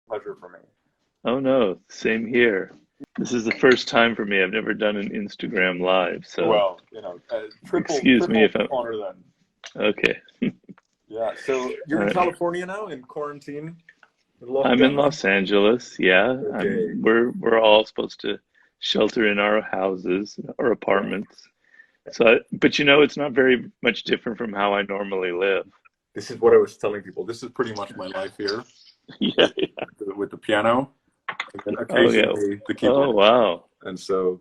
pleasure for me. Oh no, same here. This is the first time for me. I've never done an Instagram live, so Well, triple excuse me triple if I'm honor then. okay. Yeah. So All you're in right. California now, in quarantine, in I'm in lockdown. Los Angeles. Yeah, Okay. we're all supposed to shelter in our houses or Yeah. apartments. But it's not very much different from how I normally live. This is what I was telling people. This is pretty much my life here Yeah, with yeah. with the piano and then Oh yeah. occasionally the Oh keyboard. wow. And so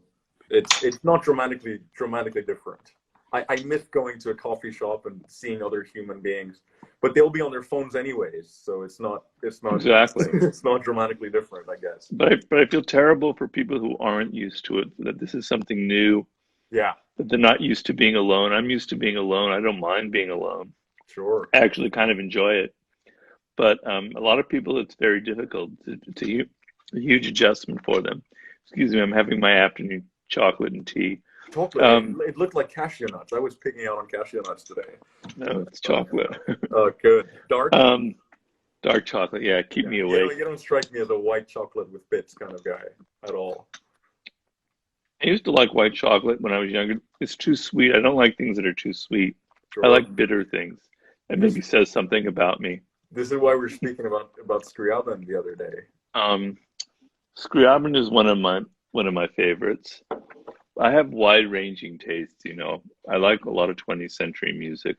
it's not dramatically different. I miss going to a coffee shop and seeing other human beings, but they'll be on their phones anyways, so it's not Exactly. it's not dramatically different, I guess. But I feel terrible for people who aren't used to it, that this is something new, Yeah, that they're not used to being alone. I'm used to being alone. I don't mind being alone. sure. I actually kind of enjoy it. But a lot of people, it's very difficult. A huge adjustment for them. Excuse me, I'm having my afternoon chocolate and tea. Chocolate. Um, It looked like cashew nuts. I was picking out on cashew nuts today. no, it's But, chocolate. good. Dark? um, Dark chocolate. Yeah, keep Yeah. me You don't awake. you don't strike me as a white chocolate with bits kind of guy at all. I used to like white chocolate when I was younger. It's too sweet. I don't like things that are too sweet. I Sure. like bitter things. That This maybe says something about me. this is why we were speaking about Scriabin the other day. Um, Scriabin is one of my favorites. I have wide-ranging tastes. I like a lot of 20th century music.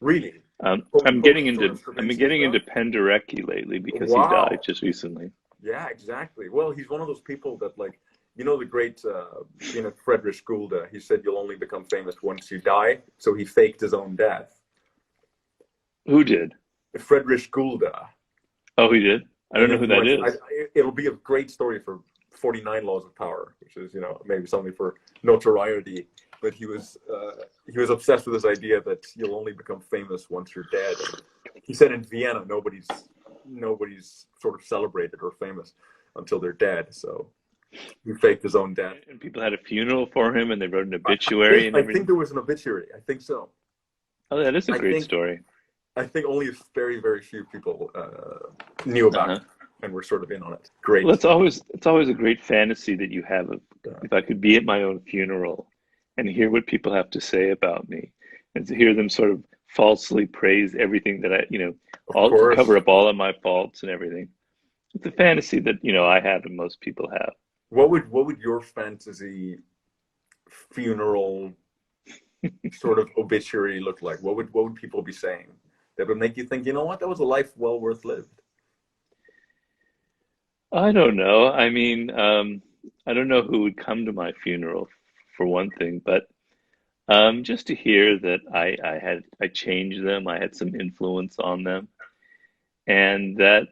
Really? I'm Post getting sort into of I've been Stravinsky getting into stuff? Penderecki lately because he died Wow. just recently. Yeah, exactly. Well, he's one of those people that, like, the great Friedrich Gulda. He said you'll only become famous once you die. So he faked his own death. Who did? Friedrich Gulda. Oh, he did. I And don't know then who he that went. is. It'll be a great story for 49 Laws of Power, which is maybe something for notoriety. But he was obsessed with this idea that you'll only become famous once you're dead. And he said in Vienna nobody's sort of celebrated or famous until they're dead. So he faked his own death. And people had a funeral for him, and they wrote an I obituary think and I think everything. there was an obituary. I think so. Oh, that is a I great think story. I think only very very few people knew about Uh-huh. it and were sort of in on it. Well, Great. it's always a great fantasy that you have of Uh, if I could be at my own funeral and hear what people have to say about me, and to hear them sort of falsely praise everything that of all to course. cover up all of my faults and everything. It's a fantasy that I have and most people have. What would your fantasy funeral sort of obituary look like? What would people be saying that would make you think, you know what, that was a life well worth lived? I don't know. I mean, I don't know who would come to my funeral for one thing, but just to hear that I changed them, I had some influence on them, and that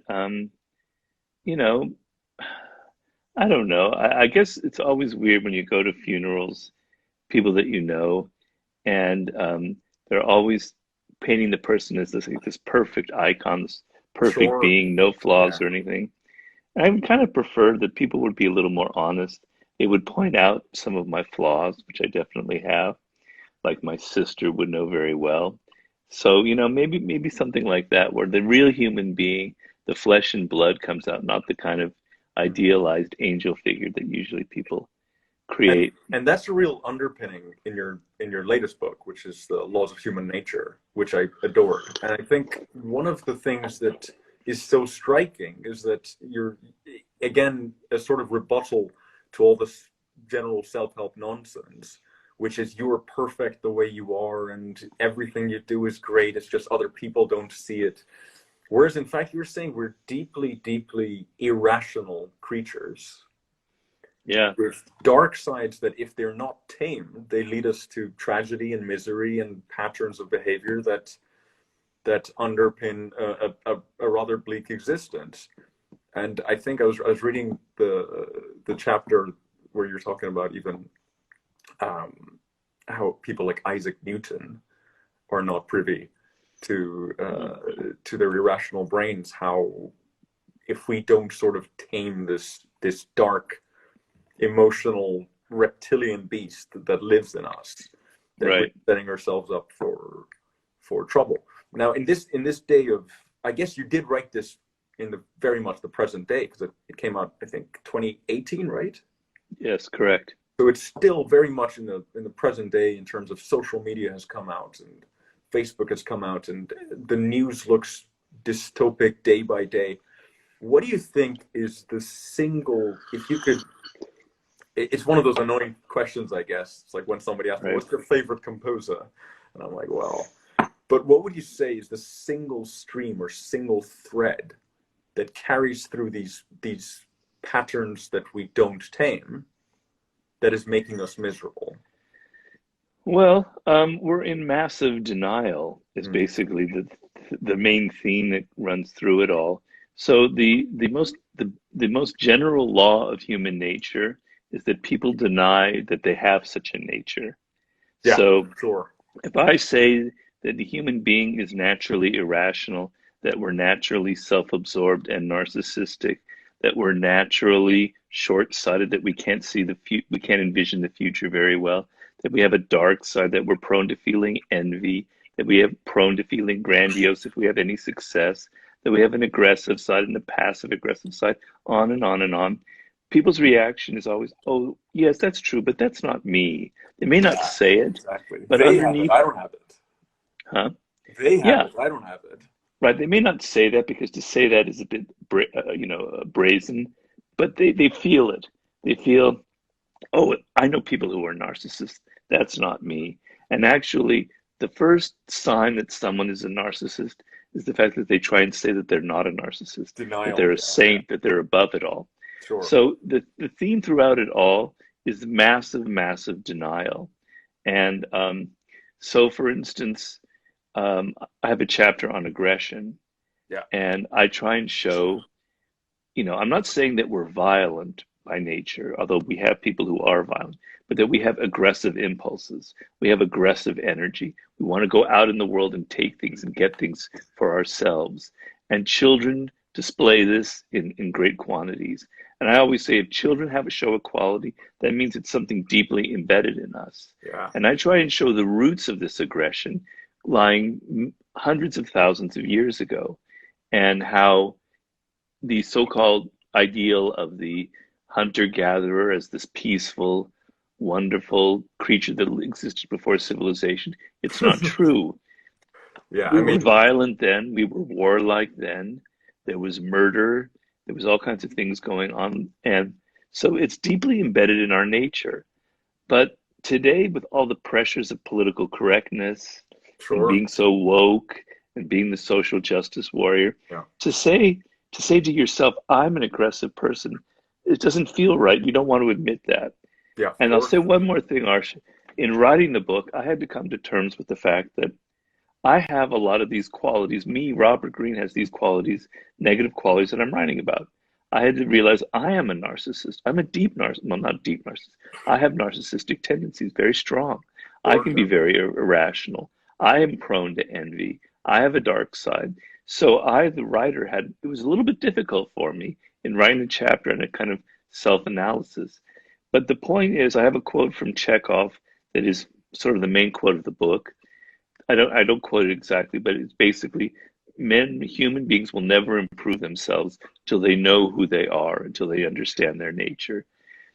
you know, I don't know. I guess it's always weird when you go to funerals, people that you know, and they're always painting the person as this perfect icon, this perfect Sure. being, no Yeah. flaws or anything. I would kind of prefer that people would be a little more honest. They would point out some of my flaws, which I definitely have, like my sister would know very well. So, maybe something like that, where the real human being, the flesh and blood comes out, not the kind of Mhm. idealized angel figure that usually people and create. and that's a real underpinning in your latest book, which is the Laws of Human Nature, which I adored. And I think one of the things that is so striking is that you're, again, a sort of rebuttal to all this general self-help nonsense, which is you're perfect the way you are and everything you do is great, it's just other people don't see it. Whereas in fact you're saying we're deeply deeply irrational creatures Yeah, with dark sides that, if they're not tamed, they lead us to tragedy and misery and patterns of behavior that underpin a rather bleak existence. And I think I was reading the chapter where you're talking about even um, how people like Isaac Newton are not privy to mm, their irrational brains. How, if we don't sort of tame this dark emotional reptilian beast that lives in us, that we're right. setting ourselves up for trouble. Now, in this day of, I guess you did write this in the very much the present day, because it came out, I think, 2018, right? Yes, correct. So it's still very much in the present day in terms of social media has come out and Facebook has come out and the news looks dystopic day by day. What do you think is the single, if you could, it's one of those annoying questions, I guess. It's like when somebody asks me, Right. what's your favorite composer? And I'm like, well, but what would you say is the single stream or single thread that carries through these patterns that we don't tame, that is making us miserable? Well, we're in massive denial is Mm. basically the main theme that runs through it all. So the most general law of human nature is that people deny that they have such a nature. Yeah, So sure. if I say that the human being is naturally irrational, that we're naturally self-absorbed and narcissistic, that we're naturally short-sighted, that we can't see we can't envision the future very well, that we have a dark side, that we're prone to feeling envy, that we have prone to feeling grandiose if we have any success, that we have an aggressive side and a passive aggressive side, on and on and on. People's reaction is always, oh, yes, that's true, but that's not me. They may not Yeah, say it, exactly. but They have it. underneath, I don't have it. huh? They have Yeah, it. I don't have it. right. They may not say that because to say that is a bit, brazen, but they feel it. They feel, oh, I know people who are narcissists. That's not me. And actually, the first sign that someone is a narcissist is the fact that they try and say that they're not a narcissist, that Denial. they're a Yeah, yeah. saint, that they're above it all. Sure. So the theme throughout it all is massive, massive denial. And so, for instance, I have a chapter on aggression, Yeah. and I try and show, I'm not saying that we're violent by nature, although we have people who are violent, but that we have aggressive impulses. We have aggressive energy. We want to go out in the world and take things and get things for ourselves. And children display this in great quantities. And I always say if children have a show of quality, that means it's something deeply embedded in us. Yeah. And I try and show the roots of this aggression lying hundreds of thousands of years ago, and how the so-called ideal of the hunter-gatherer as this peaceful, wonderful creature that existed before civilization, it's not true. Yeah. We I were mean, violent then, we were warlike then, there was murder, there was all kinds of things going on, and so it's deeply embedded in our nature. But today, with all the pressures of political correctness and sure. being so woke and being the social justice warrior, Yeah. to say to yourself, I'm an aggressive person, it doesn't feel right. You don't want to admit that. Yeah. Of And I'll course. say one more thing, Arsh. In writing the book, I had to come to terms with the fact that I have a lot of these qualities. Me, Robert Greene, has these qualities, negative qualities that I'm writing about. I had to realize I am a narcissist. I'm a deep narcissist. Well, not deep narcissist. I have narcissistic tendencies, very strong. I Sure. can be Sure. very irrational. I am prone to envy. I have a dark side. So I, the writer, it was a little bit difficult for me in writing a chapter and a kind of self-analysis. But the point is, I have a quote from Chekhov that is sort of the main quote of the book. I don't quote it exactly, but it's basically human beings will never improve themselves till they know who they are, until they understand their nature.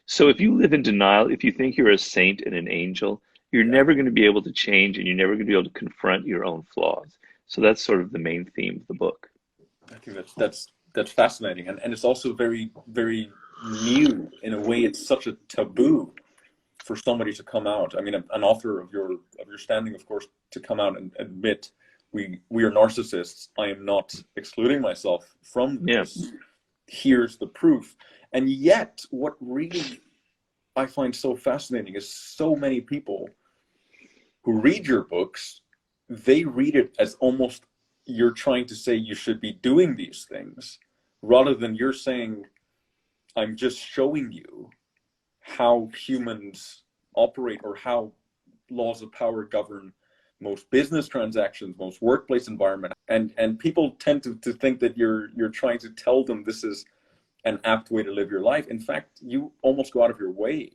So if you live in denial, if you think you're a saint and an angel, you're Yeah. never going to be able to change and you're never going to be able to confront your own flaws. So that's sort of the main theme of the book. I think that's fascinating, and it's also very very new in a way. It's such a taboo for somebody to come out. I mean, an author of your standing, of course, to come out and admit we are narcissists. I am not excluding myself from Yeah. this. Here's the proof. And yet, what really I find so fascinating is so many people who read your books, they read it as almost you're trying to say you should be doing these things, rather than you're saying, I'm just showing you how humans operate, or how laws of power govern most business transactions, most workplace environment. And people tend to think that you're trying to tell them this is an apt way to live your life. In fact, you almost go out of your way,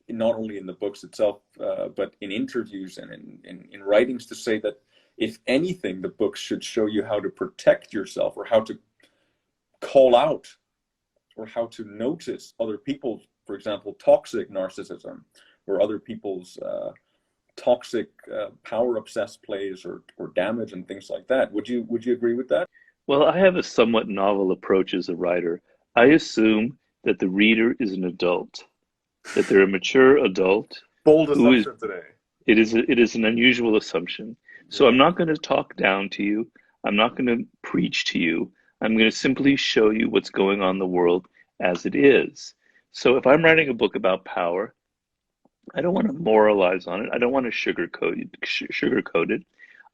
not only in the books itself, but in interviews and in writings, to say that if anything, the books should show you how to protect yourself, or how to call out or how to notice other people's, for example, toxic narcissism, or other people's toxic power obsessed plays or damage and things like that. Would you agree with that? Well, I have a somewhat novel approach as a writer. I assume that the reader is an adult, that they're a mature adult Bold who is, assumption today. it is an unusual assumption. So Yeah. I'm not going to talk down to you. I'm not going to preach to you. I'm going to simply show you what's going on in the world as it is. So if I'm writing a book about power, I don't want to moralize on it. I don't want to sugarcoat it.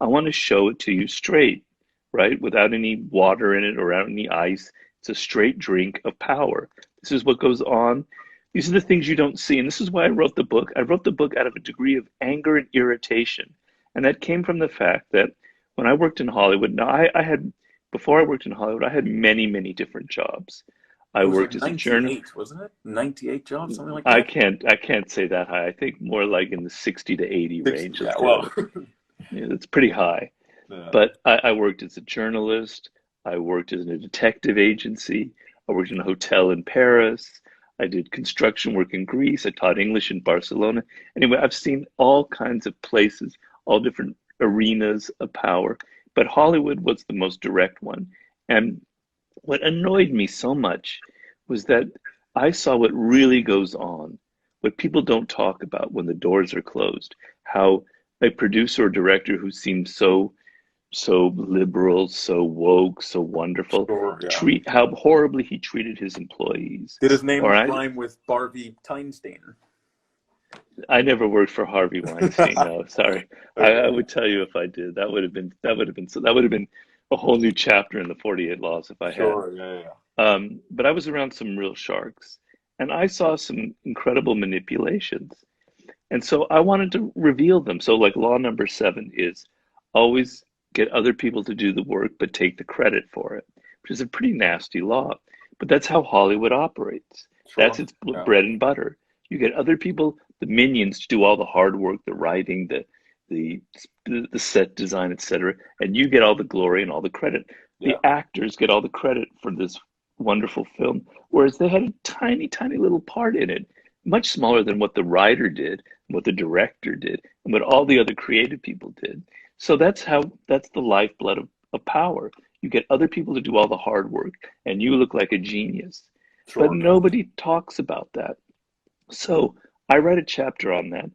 I want to show it to you straight, right? Without any water in it or without any ice. It's a straight drink of power. This is what goes on. These are the things you don't see. And this is why I wrote the book. I wrote the book out of a degree of anger and irritation. And that came from the fact that when I worked in Hollywood, now I had, before I worked in Hollywood, I had many, many different jobs. I It was worked like as a journalist. 98, wasn't it? 98 jobs, something like I that? can't say that high. I think more like in the 60 to 80 60, range. yeah, Let's go well. with. Yeah, that's pretty high. Yeah. But I worked as a journalist. I worked in a detective agency. I worked in a hotel in Paris. I did construction work in Greece. I taught English in Barcelona. Anyway, I've seen all kinds of places, all different arenas of power. But Hollywood was the most direct one. And what annoyed me so much was that I saw what really goes on, what people don't talk about when the doors are closed, how a producer or director who seems so liberal, so woke, so wonderful, Sure, yeah. treat how horribly he treated his employees. Did his name Or rhyme with Harvey Weinstein? I never worked for Harvey Weinstein. No, sorry. I Okay. would tell you if I did. That would have been a whole new chapter in the 48 Laws if I had. Sure, yeah, yeah. But I was around some real sharks, and I saw some incredible manipulations. And so I wanted to reveal them. So, like, law number 7 is always get other people to do the work, but take the credit for it, which is a pretty nasty law. But that's how Hollywood operates. That's Sure, its yeah. bread and butter. You get other people, the minions, to do all the hard work, the writing, the the set design, etc., and you get all the glory and all the credit. The Yeah. actors get all the credit for this wonderful film, whereas they had a tiny, tiny little part in it, much smaller than what the writer did, what the director did, and what all the other creative people did. So that's the lifeblood of power. You get other people to do all the hard work, and you look like a genius. But Sure, yeah. nobody talks about that. So I write a chapter on that,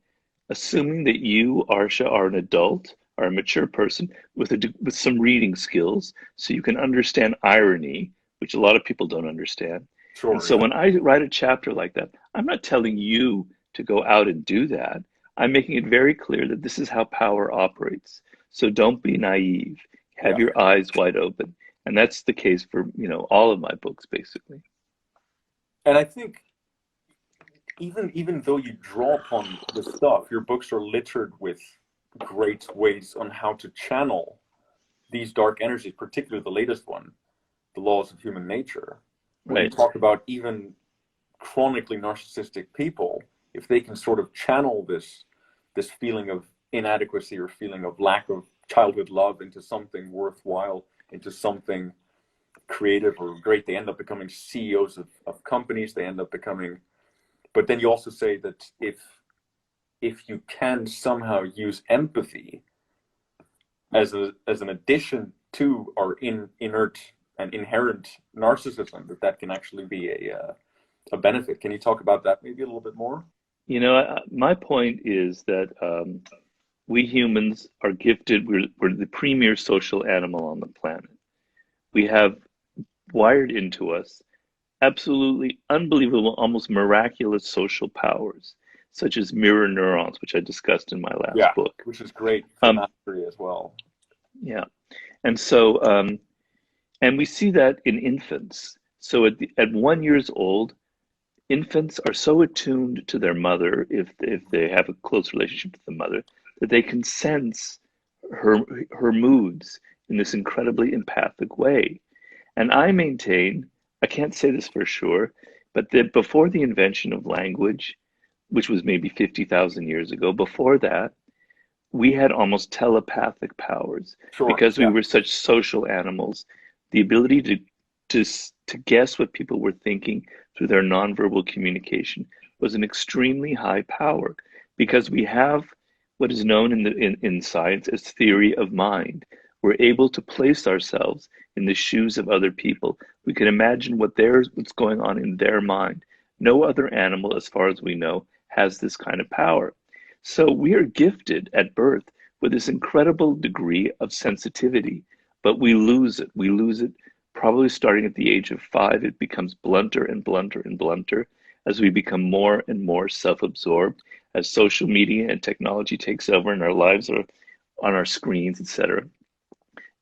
assuming that you, Arsha, are an adult, are a mature person with some reading skills, so you can understand irony, which a lot of people don't understand. And Sure, so yeah. when I write a chapter like that, I'm not telling you to go out and do that. I'm making it very clear that this is how power operates. So don't be naive. Have Yeah. your eyes wide open. And that's the case for, all of my books, basically. And I think even though you draw upon the stuff, your books are littered with great ways on how to channel these dark energies, particularly the latest one, The Laws of Human Nature, where you Right. talk about even chronically narcissistic people, if they can sort of channel this feeling of inadequacy or feeling of lack of childhood love into something worthwhile, into something creative or great, they end up becoming CEOs of companies, they end up becoming. But then you also say that if you can somehow use empathy as an addition to our inert and inherent narcissism, that can actually be a benefit. Can you talk about that maybe a little bit more? My point is that we humans are gifted. We're the premier social animal on the planet. We have wired into us absolutely unbelievable, almost miraculous social powers, such as mirror neurons, which I discussed in my last Yeah, book. which is great for Um, mastery as well. yeah, and so and we see that in infants. So at 1 year old, infants are so attuned to their mother, if they have a close relationship with the mother, that they can sense her her moods in this incredibly empathic way. And I maintain, I can't say this for sure, but that before the invention of language, which was maybe 50,000 years ago, before that, we had almost telepathic powers Sure. because we Yeah. were such social animals. The ability to to guess what people were thinking through their nonverbal communication was an extremely high power, because we have what is known in science as theory of mind. We're able to place ourselves in the shoes of other people. We can imagine what's going on in their mind. No other animal, as far as we know, has this kind of power. So we are gifted at birth with this incredible degree of sensitivity, but we lose it. We lose it probably starting at the age of 5. It becomes blunter and blunter and blunter as we become more and more self-absorbed, as social media and technology takes over and our lives are on our screens, etc.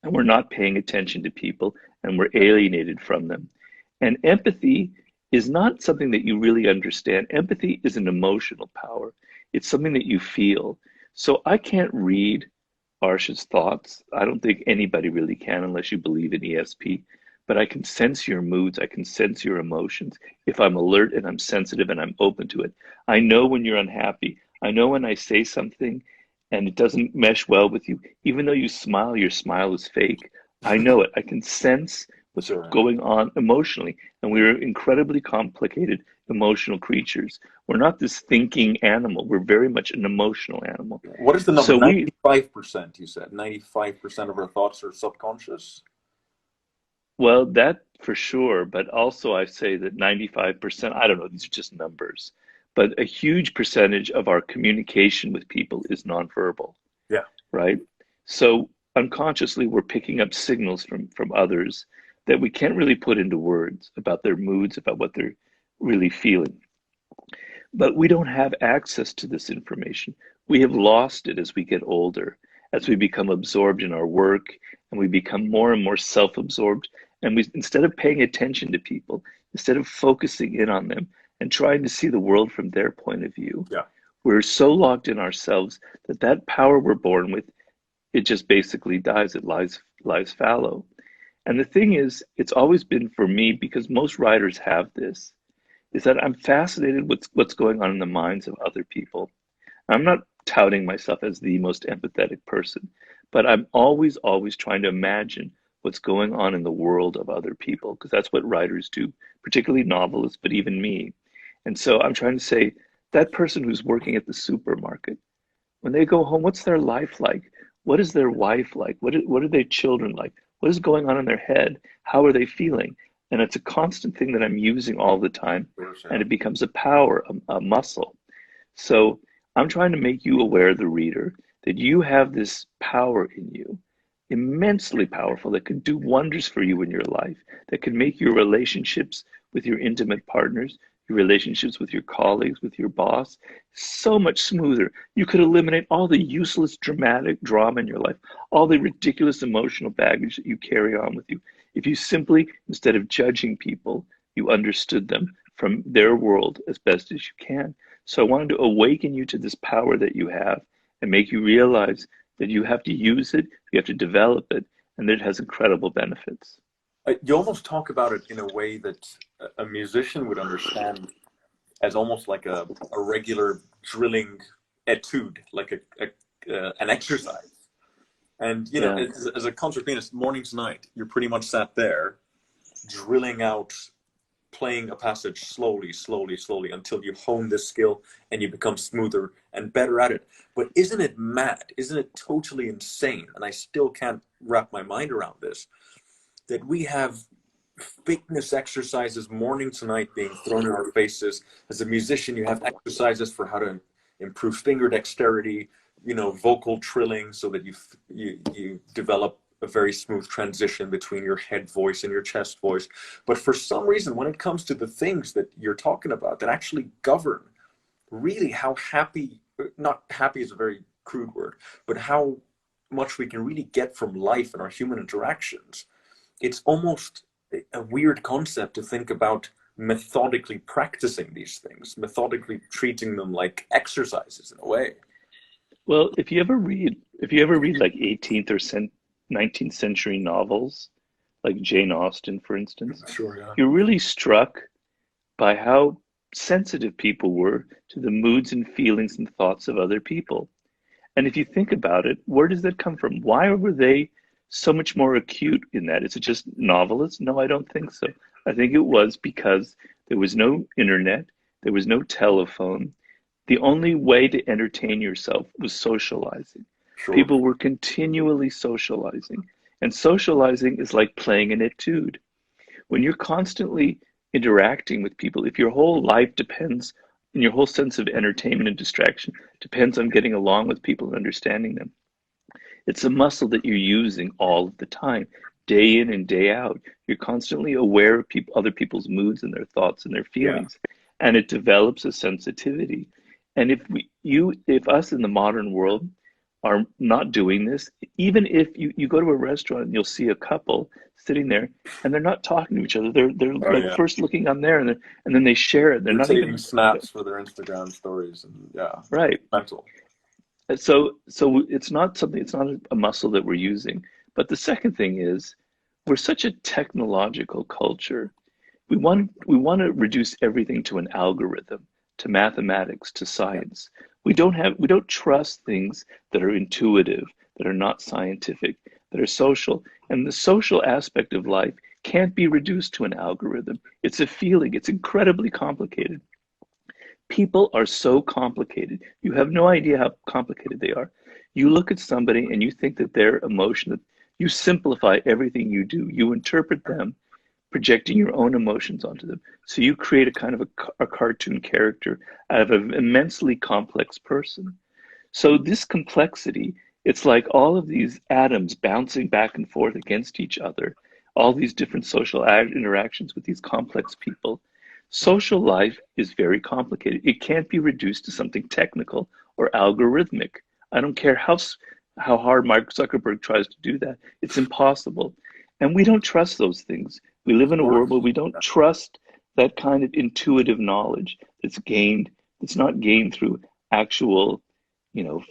And we're not paying attention to people, and we're alienated from them. And empathy is not something that you really understand. Empathy is an emotional power. It's something that you feel. So I can't read Arsha's thoughts. I don't think anybody really can unless you believe in ESP. But I can sense your moods. I can sense your emotions. If I'm alert and I'm sensitive and I'm open to it. I know when you're unhappy. I know when I say something and it doesn't mesh well with you. Even though you smile, your smile is fake. I know it. I can sense what's going on emotionally. And we're incredibly complicated emotional creatures. We're not this thinking animal. We're very much an emotional animal. What is the number? So 95%, you said. 95% of our thoughts are subconscious? Well, that for sure, but also I say that 95%, I don't know, these are just numbers, but a huge percentage of our communication with people is nonverbal, Yeah. right? So unconsciously, we're picking up signals from others that we can't really put into words about their moods, about what they're really feeling. But we don't have access to this information. We have lost it as we get older, as we become absorbed in our work, and we become more and more self-absorbed. And we, instead of paying attention to people, instead of focusing in on them and trying to see the world from their point of view, Yeah. we're so locked in ourselves that that power we're born with, it just basically dies. It lies fallow. And the thing is, it's always been for me, because most writers have this, is that I'm fascinated with what's going on in the minds of other people. I'm not touting myself as the most empathetic person, but I'm always, always trying to imagine what's going on in the world of other people, because that's what writers do, particularly novelists, but even me. And so I'm trying to say, that person who's working at the supermarket, when they go home, what's their life like? What is their wife like? What are their children like? What is going on in their head? How are they feeling? And it's a constant thing that I'm using all the time, and it becomes a power, a muscle. So I'm trying to make you aware, the reader, that you have this power in you, immensely powerful, that can do wonders for you in your life, that can make your relationships with your intimate partners, your relationships with your colleagues, with your boss, so much smoother. You could eliminate all the useless dramatic drama in your life, all the ridiculous emotional baggage that you carry on with you. If you simply, instead of judging people, you understood them from their world as best as you can. So I wanted to awaken you to this power that you have and make you realize that you have to use it, you have to develop it, and that it has incredible benefits. You almost talk about it in a way that a musician would understand as almost like a regular drilling etude, like an exercise. And, you know, as a concert pianist, morning to night, you're pretty much sat there drilling out, playing a passage slowly, slowly, slowly until you hone this skill and you become smoother and better at it. But isn't it mad? Isn't it totally insane? And I still can't wrap my mind around this, that we have fitness exercises morning to night being thrown in our faces. As a musician, you have exercises for how to improve finger dexterity, you know, vocal trilling, so that you develop a very smooth transition between your head voice and your chest voice. But for some reason, when it comes to the things that you're talking about that actually govern really how happy, not happy is a very crude word, but how much we can really get from life and our human interactions, it's almost a weird concept to think about methodically practicing these things, methodically treating them like exercises in a way. Well, if you ever read like 18th or 19th century novels, like Jane Austen, for instance, Sure, yeah. you're really struck by how sensitive people were to the moods and feelings and thoughts of other people. And if you think about it, where does that come from? Why were they so much more acute in that? Is it just novelists? No, I don't think so. I think it was because there was no internet, there was no telephone. The only way to entertain yourself was socializing. Sure. People were continually socializing. And socializing is like playing an etude. When you're constantly interacting with people, if your whole life depends, and your whole sense of entertainment and distraction depends on getting along with people and understanding them, it's a muscle that you're using all of the time, day in and day out. You're constantly aware of other people's moods and their thoughts and their Yeah. feelings, and it develops a sensitivity. And if us in the modern world are not doing this, even if you go to a restaurant and you'll see a couple sitting there and they're not talking to each other, they're Oh like yeah. first looking on there and then they share it. They're They're not taking even snaps for their Instagram stories, and yeah, right. mental. So it's not something, it's not a muscle that we're using. But the second thing is we're such a technological culture. We want to reduce everything to an algorithm, to mathematics, to Yeah. science. We don't trust things that are intuitive, that are not scientific, that are social. And the social aspect of life can't be reduced to an algorithm. It's a feeling. It's incredibly complicated. People are so complicated. You have no idea how complicated they are. You look at somebody and you think that their emotion, you simplify everything you do. You interpret them, projecting your own emotions onto them. So you create a kind of a cartoon character out of an immensely complex person. So this complexity, it's like all of these atoms bouncing back and forth against each other, all these different social interactions with these complex people. Social life is very complicated. It can't be reduced to something technical or algorithmic. I don't care how hard Mark Zuckerberg tries to do that. It's impossible. And we don't trust those things. We live in a Sure. world where we don't trust that kind of intuitive knowledge that's not gained through actual,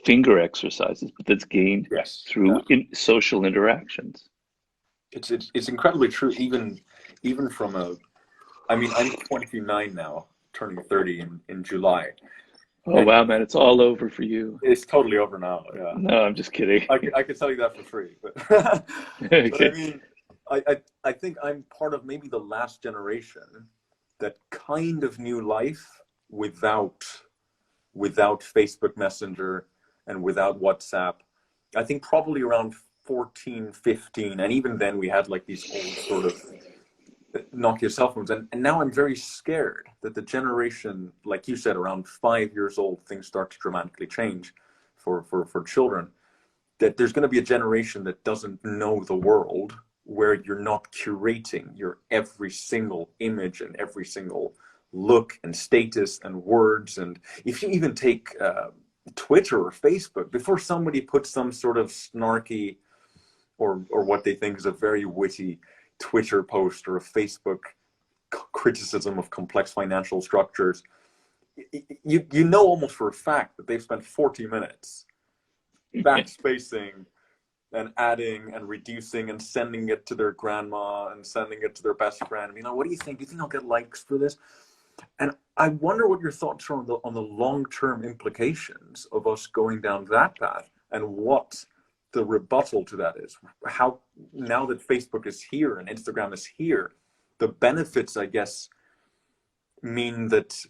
finger exercises, but that's gained Yes. Yeah. through social interactions. It's incredibly true. Even from a, I mean, I'm 29 now, turning 30 in July, Oh and wow, man, it's all over for you. it's totally over now. Yeah. No, I'm just kidding. I could tell you that for free, but but I Okay. mean, I think I'm part of maybe the last generation that kind of knew life without Facebook Messenger and without WhatsApp. I think probably around 14, 15, and even then we had like these old sort of Nokia cell phones, and now I'm very scared that the generation, like you said, around 5 years old, things start to dramatically change for children, that there's going to be a generation that doesn't know the world, where you're not curating your every single image and every single look and status and words. And if you even take Twitter or Facebook, before somebody puts some sort of snarky or what they think is a very witty Twitter post or a Facebook criticism of complex financial structures, you know almost for a fact that they've spent 40 minutes backspacing and adding and reducing and sending it to their grandma and sending it to their best friend. What do you think? Do you think I'll get likes for this? And I wonder what your thoughts are on the long-term implications of us going down that path, and what the rebuttal to that is. How, now that Facebook is here and Instagram is here, the benefits, I guess, mean that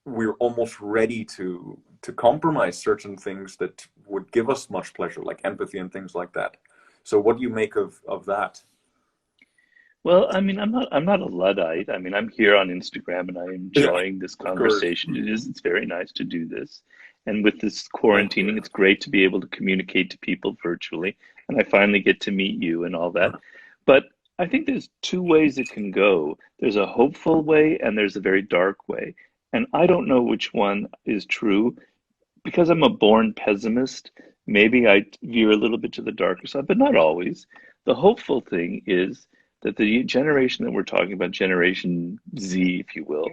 we're almost ready to compromise certain things that would give us much pleasure, like empathy and things like that. So what do you make of that? Well, I mean, I'm not a Luddite. I mean, I'm here on Instagram and I'm Yeah, enjoying this of course. conversation. It's very nice to do this. And with this Thank you. quarantining, it's great to be able to communicate to people virtually. And I finally get to meet you and all that. But I think there's two ways it can go. There's a hopeful way and there's a very dark way. And I don't know which one is true because I'm a born pessimist. Maybe I veer a little bit to the darker side, but not always. The hopeful thing is that the generation that we're talking about, Generation Z, if you will,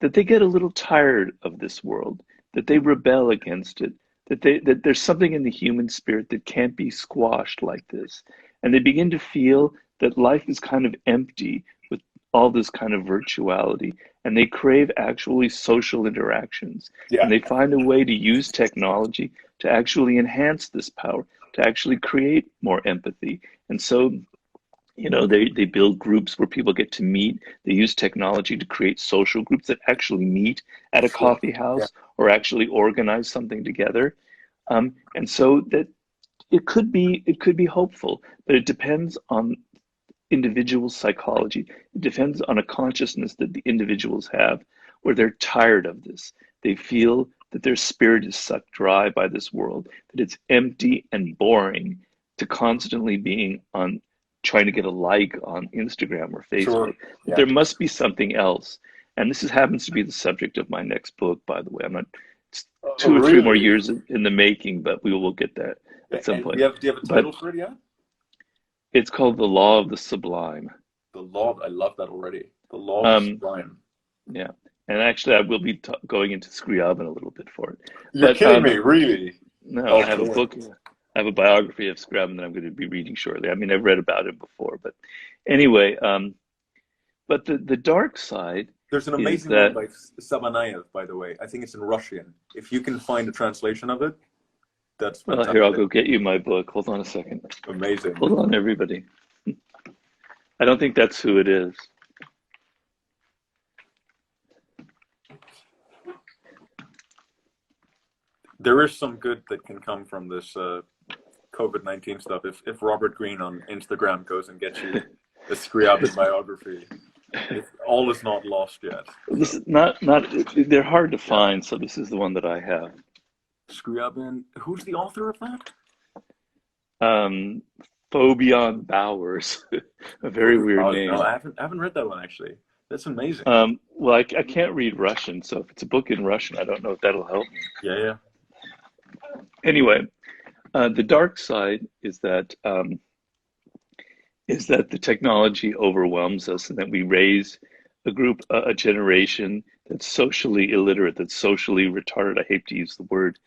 that they get a little tired of this world, that they rebel against it, that there's something in the human spirit that can't be squashed like this. And they begin to feel that life is kind of empty with all this kind of virtuality, and they crave actually social interactions. Yeah. And they find a way to use technology to actually enhance this power, to actually create more empathy. And so You know, they build groups where people get to meet. They use technology to create social groups that actually meet at a Sure. coffee Yeah. house or actually organize something together. And so that it could be hopeful, but it depends on individual psychology. It depends on a consciousness that the individuals have where they're tired of this. They feel that their spirit is sucked dry by this world, that it's empty and boring to constantly being on trying to get a like on Instagram or Facebook. Sure. That Yeah. there must be something else. And this happens to be the subject of my next book, by the way. I'm not, it's Oh, 2 or 3 more really? years in the making, but we will get that at some And point. do you have a But title for it yet? it's called The Law of the Sublime. The Law. I love that already. The Law of the Um, Sublime. yeah, and actually, I will be going into Scriabin a little bit for it. You're But kidding me, really? no, I have a Okay. book. I have a biography of Scriabin that I'm going to be reading shortly. I mean, I've read about him before, but anyway. But the dark side There's an is amazing one that. by Sabanayev, by the way. I think it's in Russian. If you can find a translation of it, that's Well, here, I'll fantastic. go get you my book. Hold on a second. Amazing. Hold on, everybody. I don't think that's who it is. There is some good that can come from this COVID-19 stuff. If Robert Greene on Instagram goes and gets you a Scriabin biography, all is not lost yet. This So, is not. They're hard to yeah. find, so this is the one that I have. Scriabin. Who's the author of that? Um, Phobion Bowers, a very weird Oh, no, name. I haven't read that one actually. That's amazing. Well, I can't read Russian, so if it's a book in Russian, I don't know if that'll help me. Yeah, yeah. Anyway, the dark side is that the technology overwhelms us, and that we raise a generation that's socially illiterate, that's socially retarded. I hate to use the word,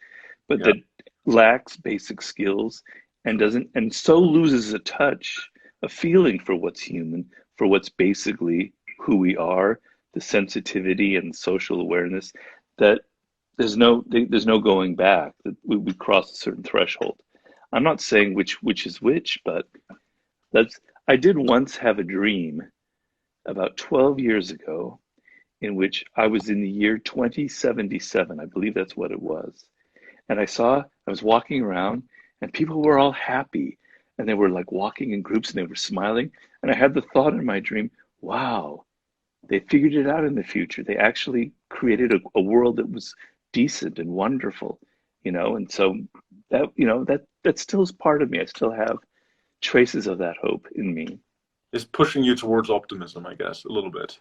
but Yeah, that lacks basic skills and sure. doesn't, and so loses a touch, a feeling for what's human, for what's basically who we are, the sensitivity and social awareness, that there's no going back, that we cross a certain threshold. I'm not saying which is which, but that's I did once have a dream about 12 years ago in which I was in the year 2077. I believe that's what it was. And I was walking around and people were all happy and they were like walking in groups and they were smiling. And I had the thought in my dream, wow, they figured it out in the future. They actually created a world that was decent and wonderful, and so that still is part of me. I still have traces of that hope in me. It's pushing you towards optimism, I guess, a little bit.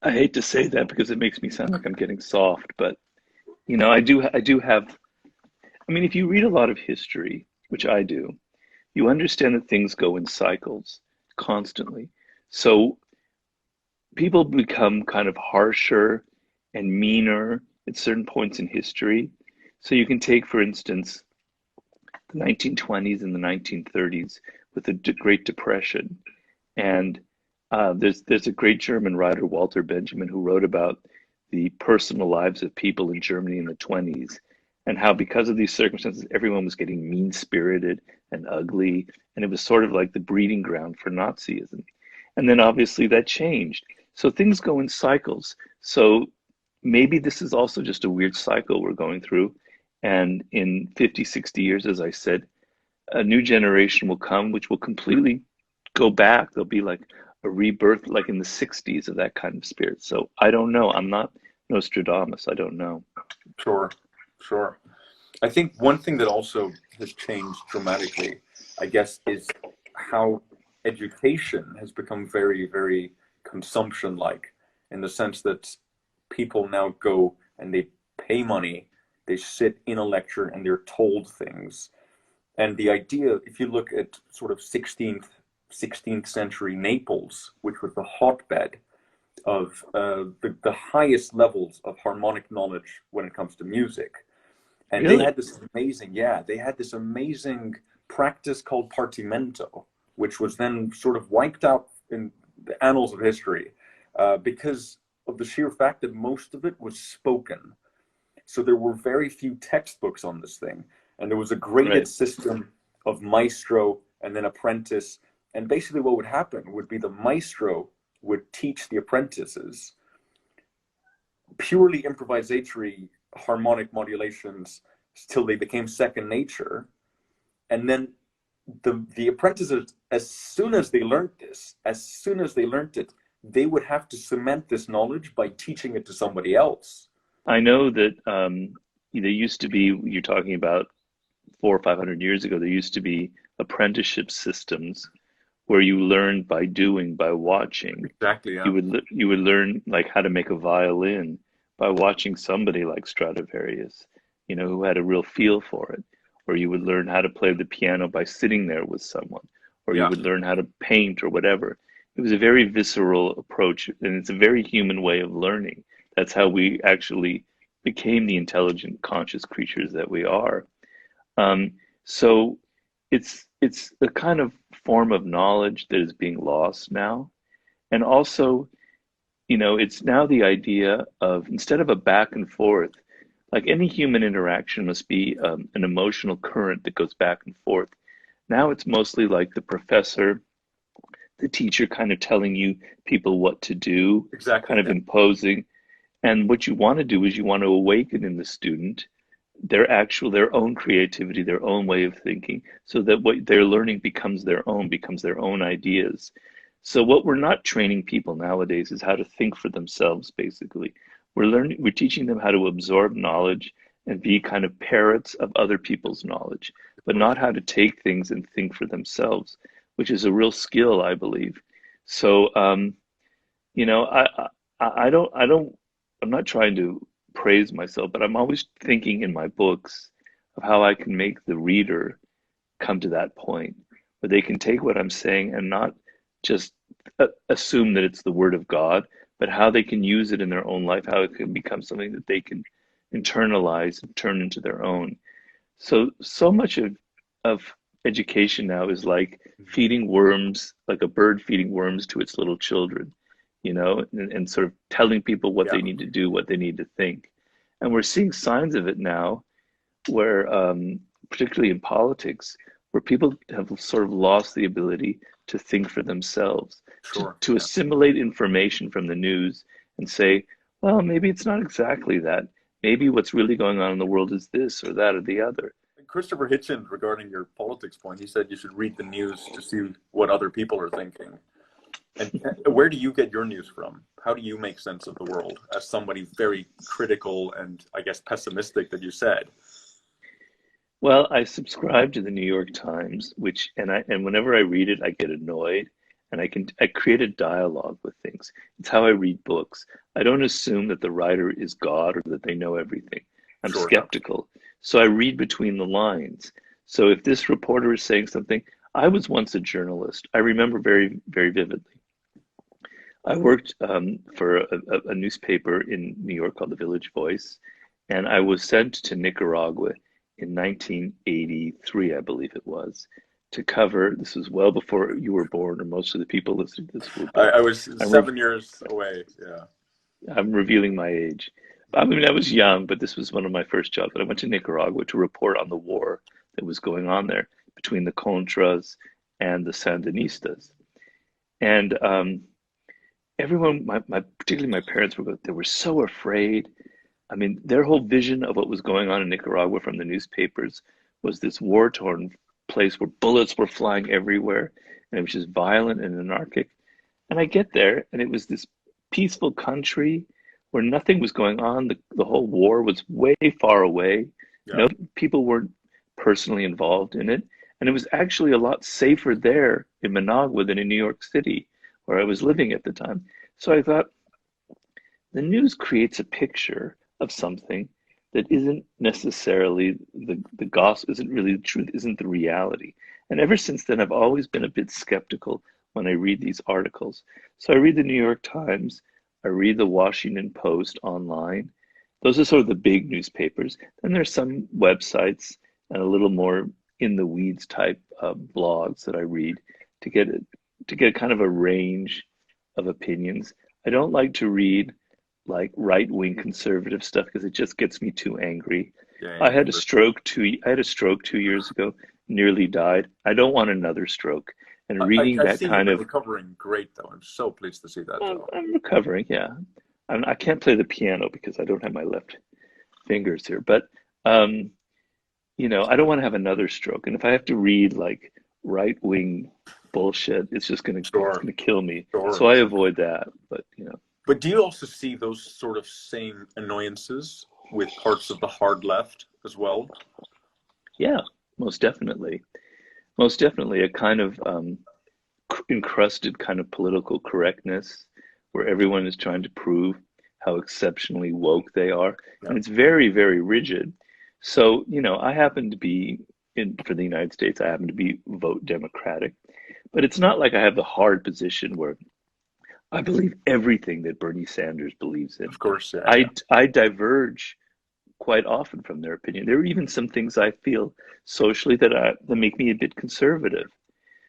I hate to say that because it makes me sound like I'm getting soft, but I do have. I mean, if you read a lot of history, which I do, you understand that things go in cycles constantly. So people become kind of harsher and meaner at certain points in history. So you can take, for instance, the 1920s and the 1930s with the Great Depression. And there's a great German writer, Walter Benjamin, who wrote about the personal lives of people in Germany in the 20s and how, because of these circumstances, everyone was getting mean-spirited and ugly. And it was sort of like the breeding ground for Nazism. And then obviously that changed. So things go in cycles. So maybe this is also just a weird cycle we're going through. And in 50, 60 years, as I said, a new generation will come which will completely go back. There'll be like a rebirth, like in the 60s, of that kind of spirit. So I don't know. I'm not Nostradamus. I don't know. Sure, sure. I think one thing that also has changed dramatically, I guess, is how education has become very, very consumption-like, in the sense that people now go and they pay money, they sit in a lecture and they're told things. And the idea, if you look at sort of 16th century Naples, which was the hotbed of the highest levels of harmonic knowledge when it comes to music. And they Really? had this amazing, yeah, they had this amazing practice called partimento, which was then sort of wiped out in the annals of history because of the sheer fact that most of it was spoken. So there were very few textbooks on this thing. And there was a graded Right. system of maestro and then apprentice. And basically what would happen would be the maestro would teach the apprentices purely improvisatory harmonic modulations till they became second nature. And then the apprentices, as soon as they learned it, they would have to cement this knowledge by teaching it to somebody else. I know that there used to be, you're talking about 400 or 500 years ago, there used to be apprenticeship systems where you learned by doing, by watching. Exactly, yeah. You would learn like how to make a violin by watching somebody like Stradivarius, who had a real feel for it. Or you would learn how to play the piano by sitting there with someone, or you Yeah. would learn how to paint or whatever. It was a very visceral approach, and it's a very human way of learning. That's how we actually became the intelligent, conscious creatures that we are. So it's a kind of form of knowledge that is being lost now. And also, it's now the idea of, instead of a back and forth, like any human interaction must be an emotional current that goes back and forth. Now it's mostly like the professor, the teacher kind of telling you people what to do, Exactly, kind of yeah. imposing. And what you want to do is you want to awaken in the student their own creativity, their own way of thinking, so that what they're learning becomes their own ideas. So what we're not training people nowadays is how to think for themselves, basically. We're teaching them how to absorb knowledge and be kind of parrots of other people's knowledge, but not how to take things and think for themselves, which is a real skill, I believe. So, you know, I'm not trying to praise myself, but I'm always thinking in my books of how I can make the reader come to that point where they can take what I'm saying and not just assume that it's the word of God, but how they can use it in their own life, how it can become something that they can internalize and turn into their own. So much of education now is like feeding worms, like a bird feeding worms to its little children, and sort of telling people what Yeah. they need to do, what they need to think. And we're seeing signs of it now where, particularly in politics, where people have sort of lost the ability to think for themselves, Sure. to Yeah. assimilate information from the news and say, well, maybe it's not exactly that. Maybe what's really going on in the world is this or that or the other. Christopher Hitchens, regarding your politics point, he said you should read the news to see what other people are thinking. And where do you get your news from? How do you make sense of the world as somebody very critical and, I guess, pessimistic that you said? Well, I subscribe to the New York Times, and whenever I read it, I get annoyed, and I create a dialogue with things. It's how I read books. I don't assume that the writer is God or that they know everything. I'm Sure. Yeah. skeptical, so I read between the lines. So if this reporter is saying something, I was once a journalist. I remember very, very vividly. I worked for a newspaper in New York called the Village Voice, and I was sent to Nicaragua in 1983, I believe it was, to cover. This was well before you were born, or most of the people listening to this will be. I was I'm, 7 years away. Yeah. I'm revealing my age. I mean, I was young, but this was one of my first jobs. But I went to Nicaragua to report on the war that was going on there between the Contras and the Sandinistas. And everyone, particularly my parents, they were so afraid. I mean, their whole vision of what was going on in Nicaragua from the newspapers was this war-torn place where bullets were flying everywhere, and it was just violent and anarchic. And I get there, and it was this peaceful country where nothing was going on. The whole war was way far away. Yeah. No people weren't personally involved in it. And it was actually a lot safer there in Managua than in New York City, where I was living at the time. So I thought, the news creates a picture of something that isn't necessarily the gospel, isn't really the truth, isn't the reality. And ever since then, I've always been a bit skeptical when I read these articles. So I read the New York Times, I read the Washington Post online. Those are sort of the big newspapers. Then there's some websites and a little more in the weeds type blogs that I read to get kind of a range of opinions. I don't like to read like right-wing conservative stuff because it just gets me too angry. Yeah. I had a stroke 2 years ago. nearly died. I don't want another stroke. And reading I that see you've kind been of, recovering great, though. I'm so pleased to see that, Joe. I'm recovering, yeah. I can't play the piano because I don't have my left fingers here, but um, I don't want to have another stroke. And if I have to read like right-wing bullshit, it's Sure, gonna kill me. So sure. I avoid that. But But do you also see those sort of same annoyances with parts of the hard left as well? yeah, most definitely, most definitely a kind of encrusted kind of political correctness where everyone is trying to prove how exceptionally woke they are. Yeah, And it's very, very rigid. So, I happen to be for the United States, I happen to be vote Democratic, but it's not like I have the hard position where I believe everything that Bernie Sanders believes in. of course. Yeah, yeah. I diverge quite often from their opinion. There are even some things I feel socially that make me a bit conservative.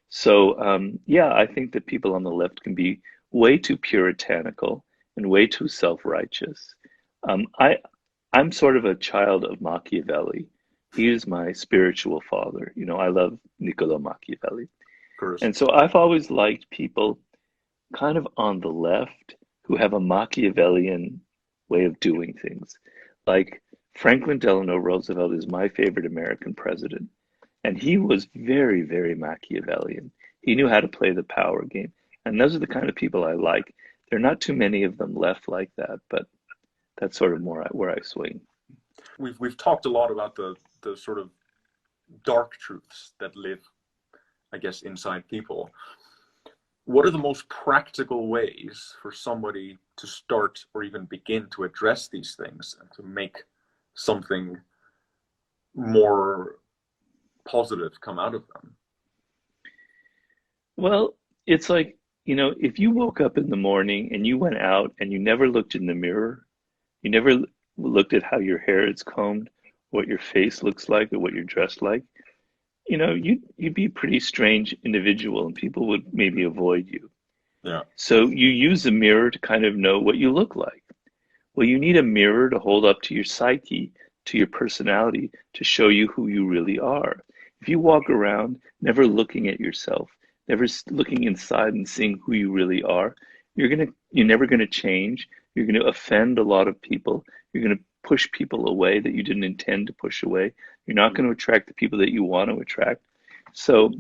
So, yeah, I think that people on the left can be way too puritanical and way too self-righteous. Um, I, I'm sort of a child of Machiavelli. He is my spiritual father. I love Niccolo Machiavelli. Of course. And so I've always liked people kind of on the left who have a Machiavellian way of doing things. Like Franklin Delano Roosevelt is my favorite American president. And he was very, very Machiavellian. He knew how to play the power game. And those are the kind of people I like. There are not too many of them left like that, but that's sort of more where I swing. We've talked a lot about the sort of dark truths that live, I guess, inside people. What are the most practical ways for somebody to start or even begin to address these things and to make something more positive come out of them? Well, it's like, if you woke up in the morning and you went out and you never looked in the mirror, you never looked at how your hair is combed, what your face looks like, or what you're dressed like, you'd be a pretty strange individual and people would maybe avoid you. Yeah, So you use a mirror to kind of know what you look like. Well, you need a mirror to hold up to your psyche, to your personality, to show you who you really are. If you walk around never looking at yourself, never looking inside and seeing who you really are, you're never gonna change. You're gonna offend a lot of people. You're gonna push people away that you didn't intend to push away. You're not going to attract the people that you want to attract. So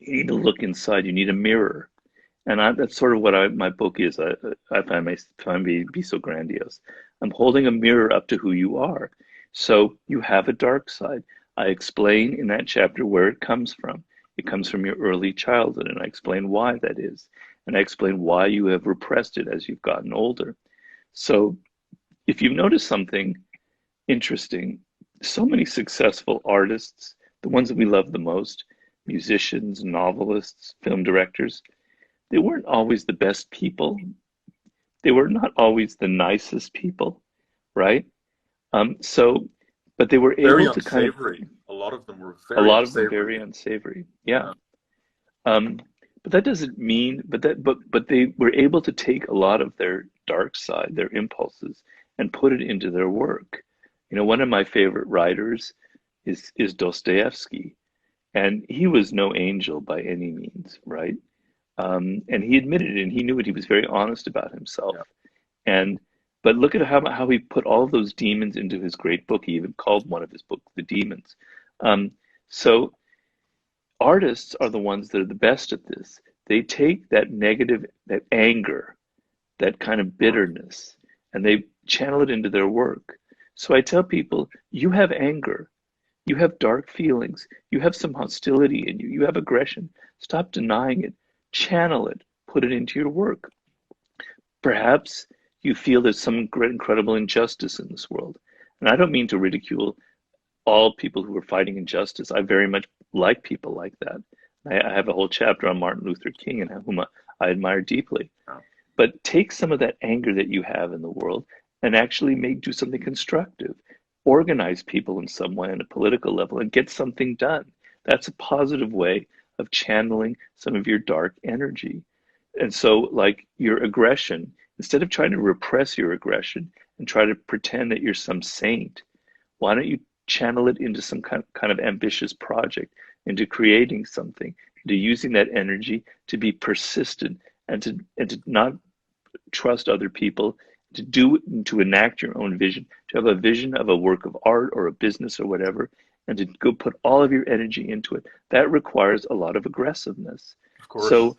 you need to look inside. You need a mirror. And that's sort of what my book is. I find be so grandiose. I'm holding a mirror up to who you are. So you have a dark side. I explain in that chapter where it comes from. It comes from your early childhood, and I explain why that is. And I explain why you have repressed it as you've gotten older. So if you've noticed something interesting, so many successful artists, the ones that we love the most, musicians, novelists, film directors, they weren't always the best people. They were not always the nicest people, right? So, but they were very able to kind of, unsavory. A lot of them were a very lot of them very unsavory. unsavory. Yeah. Yeah. But that doesn't mean, but they were able to take a lot of their dark side, their impulses, and put it into their work. One of my favorite writers is Dostoevsky, and he was no angel by any means, right? And he admitted it, and he knew it. He was very honest about himself. Yeah. And but look at how he put all of those demons into his great book. He even called one of his books "The Demons." So artists are the ones that are the best at this. They take that negative, that anger, that kind of bitterness, and they channel it into their work. So I tell people, you have anger, you have dark feelings, you have some hostility in you, you have aggression. Stop denying it, channel it, put it into your work. Perhaps you feel there's some great, incredible injustice in this world. And I don't mean to ridicule all people who are fighting injustice. I very much like people like that. I have a whole chapter on Martin Luther King and whom I admire deeply. Yeah. But take some of that anger that you have in the world and actually do something constructive. Organize people in some way on a political level and get something done. That's a positive way of channeling some of your dark energy. And so, like your aggression, instead of trying to repress your aggression and try to pretend that you're some saint, why don't you channel it into some kind of ambitious project into creating something, into using that energy to be persistent and to not trust other people, to do it, to enact your own vision, to have a vision of a work of art or a business or whatever, and to go put all of your energy into it. That requires a lot of aggressiveness. Of course. So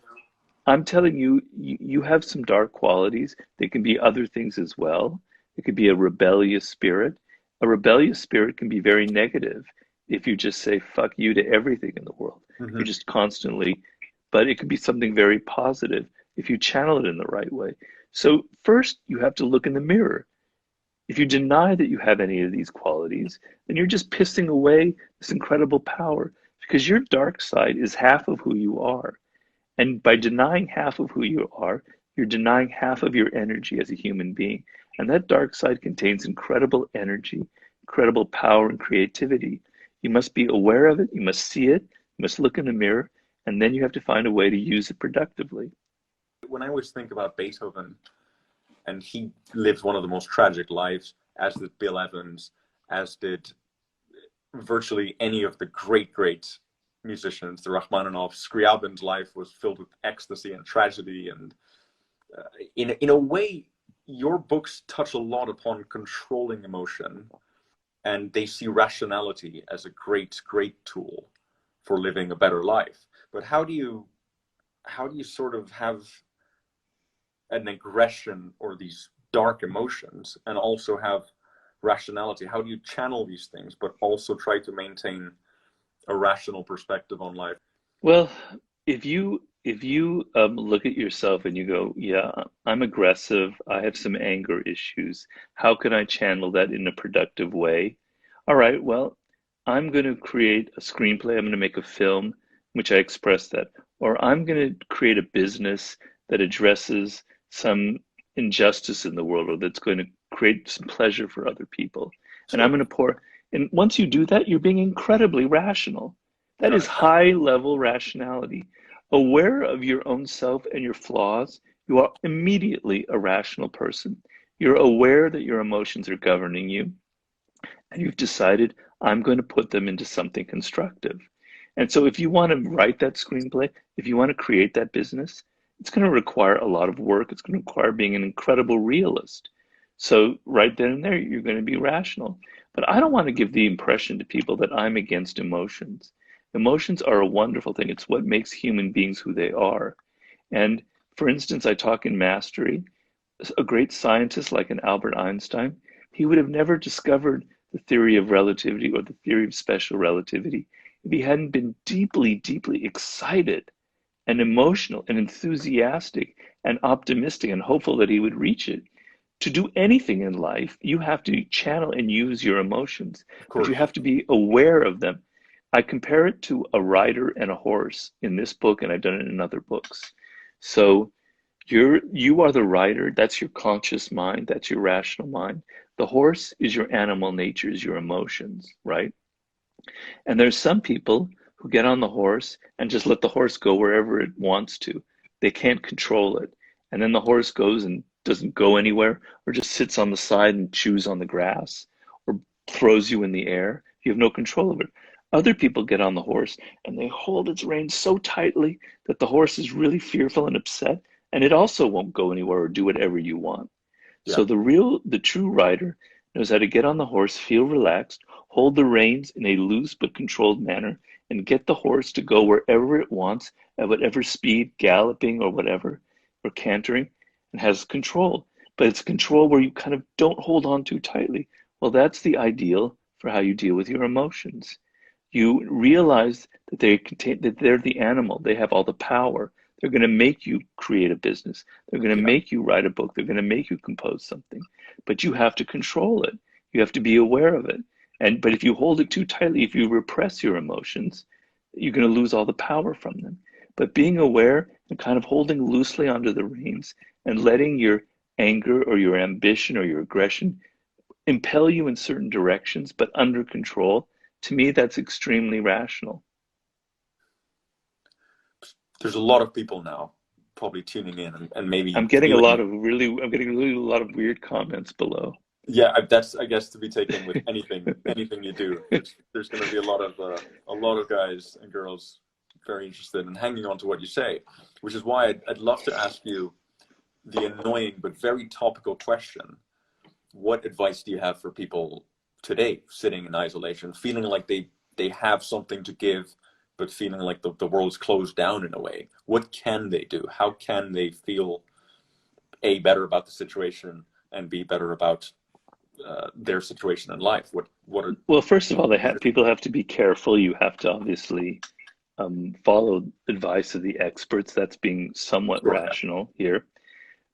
I'm telling you, you have some dark qualities. They can be other things as well. It could be a rebellious spirit. A rebellious spirit can be very negative if you just say fuck you to everything in the world. You're Hmm. just constantly, but it could be something very positive if you channel it in the right way. So first, you have to look in the mirror. If you deny that you have any of these qualities, then you're just pissing away this incredible power because your dark side is half of who you are. And by denying half of who you are, you're denying half of your energy as a human being. And that dark side contains incredible energy, incredible power and creativity. You must be aware of it, you must see it, you must look in the mirror, and then you have to find a way to use it productively. When I always think about Beethoven, and he lived one of the most tragic lives, as did Bill Evans, as did virtually any of the great musicians, the Rachmaninoffs. Scriabin's life was filled with ecstasy and tragedy, and in a way, your books touch a lot upon controlling emotion, and they see rationality as a great tool for living a better life. But how do you sort of have an aggression or these dark emotions and also have rationality? How do you channel these things but also try to maintain a rational perspective on life? Well, if you look at yourself and you go, yeah, I'm aggressive, I have some anger issues. How can I channel that in a productive way? All right, well, I'm going to create a screenplay. I'm going to make a film in which I express that, or I'm going to create a business that addresses some injustice in the world, or that's going to create some pleasure for other people. And I'm So going to pour. And once you do that, you're being incredibly rational. That is got high level rationality. Aware of your own self and your flaws, you are immediately a rational person. You're aware that your emotions are governing you, and you've decided, I'm going to put them into something constructive. And so, if you want to write that screenplay, if you want to create that business, it's going to require a lot of work. It's going to require being an incredible realist. So, right then and there, you're going to be rational. But I don't want to give the impression to people that I'm against emotions. Emotions are a wonderful thing. It's what makes human beings who they are. And for instance, I talk in Mastery. A great scientist like an Albert Einstein, he would have never discovered the theory of relativity or the theory of special relativity if he hadn't been deeply, deeply excited and emotional and enthusiastic and optimistic and hopeful that he would reach it. To do anything in life, you have to channel and use your emotions, of but you course. have to be aware of them. I compare it to a rider and a horse in this book, and I've done it in other books. So you are the rider, that's your conscious mind, that's your rational mind. The horse is your animal nature, is your emotions, right? And there's some people who get on the horse and just let the horse go wherever it wants to. They can't control it. And then the horse goes and doesn't go anywhere, or just sits on the side and chews on the grass, or throws you in the air. You have no control over it. Other people get on the horse and they hold its reins so tightly that the horse is really fearful and upset, and it also won't go anywhere or do whatever you want. Yeah. So the true rider knows how to get on the horse, feel relaxed, hold the reins in a loose but controlled manner, and get the horse to go wherever it wants at whatever speed, galloping or whatever, or cantering, and has control. But it's control where you kind of don't hold on too tightly. Well, that's the ideal for how you deal with your emotions. You realize that they're the animal. They have all the power. They're going to make you create a business. They're going to Yeah. make you write a book. They're going to make you compose something. But you have to control it. You have to be aware of it. But if you hold it too tightly, if you repress your emotions, you're going to lose all the power from them. But being aware and kind of holding loosely onto the reins and letting your anger or your ambition or your aggression impel you in certain directions, but under control, to me, that's extremely rational. There's a lot of people now probably tuning in and maybe I'm getting a feeling lot it. of really, I'm getting really a lot of weird comments below. Yeah, that's, I guess, to be taken with anything you do. There's going to be a lot of guys and girls very interested in hanging on to what you say, which is why I'd love to ask you the annoying but very topical question: what advice do you have for people today sitting in isolation, feeling like they have something to give, but feeling like the world's closed down in a way? What can they do? How can they feel A, better about the situation, and B, better about their situation in life? What are Well, first of all, people have to be careful. You have to obviously follow advice of the experts. That's being somewhat sure, rational here.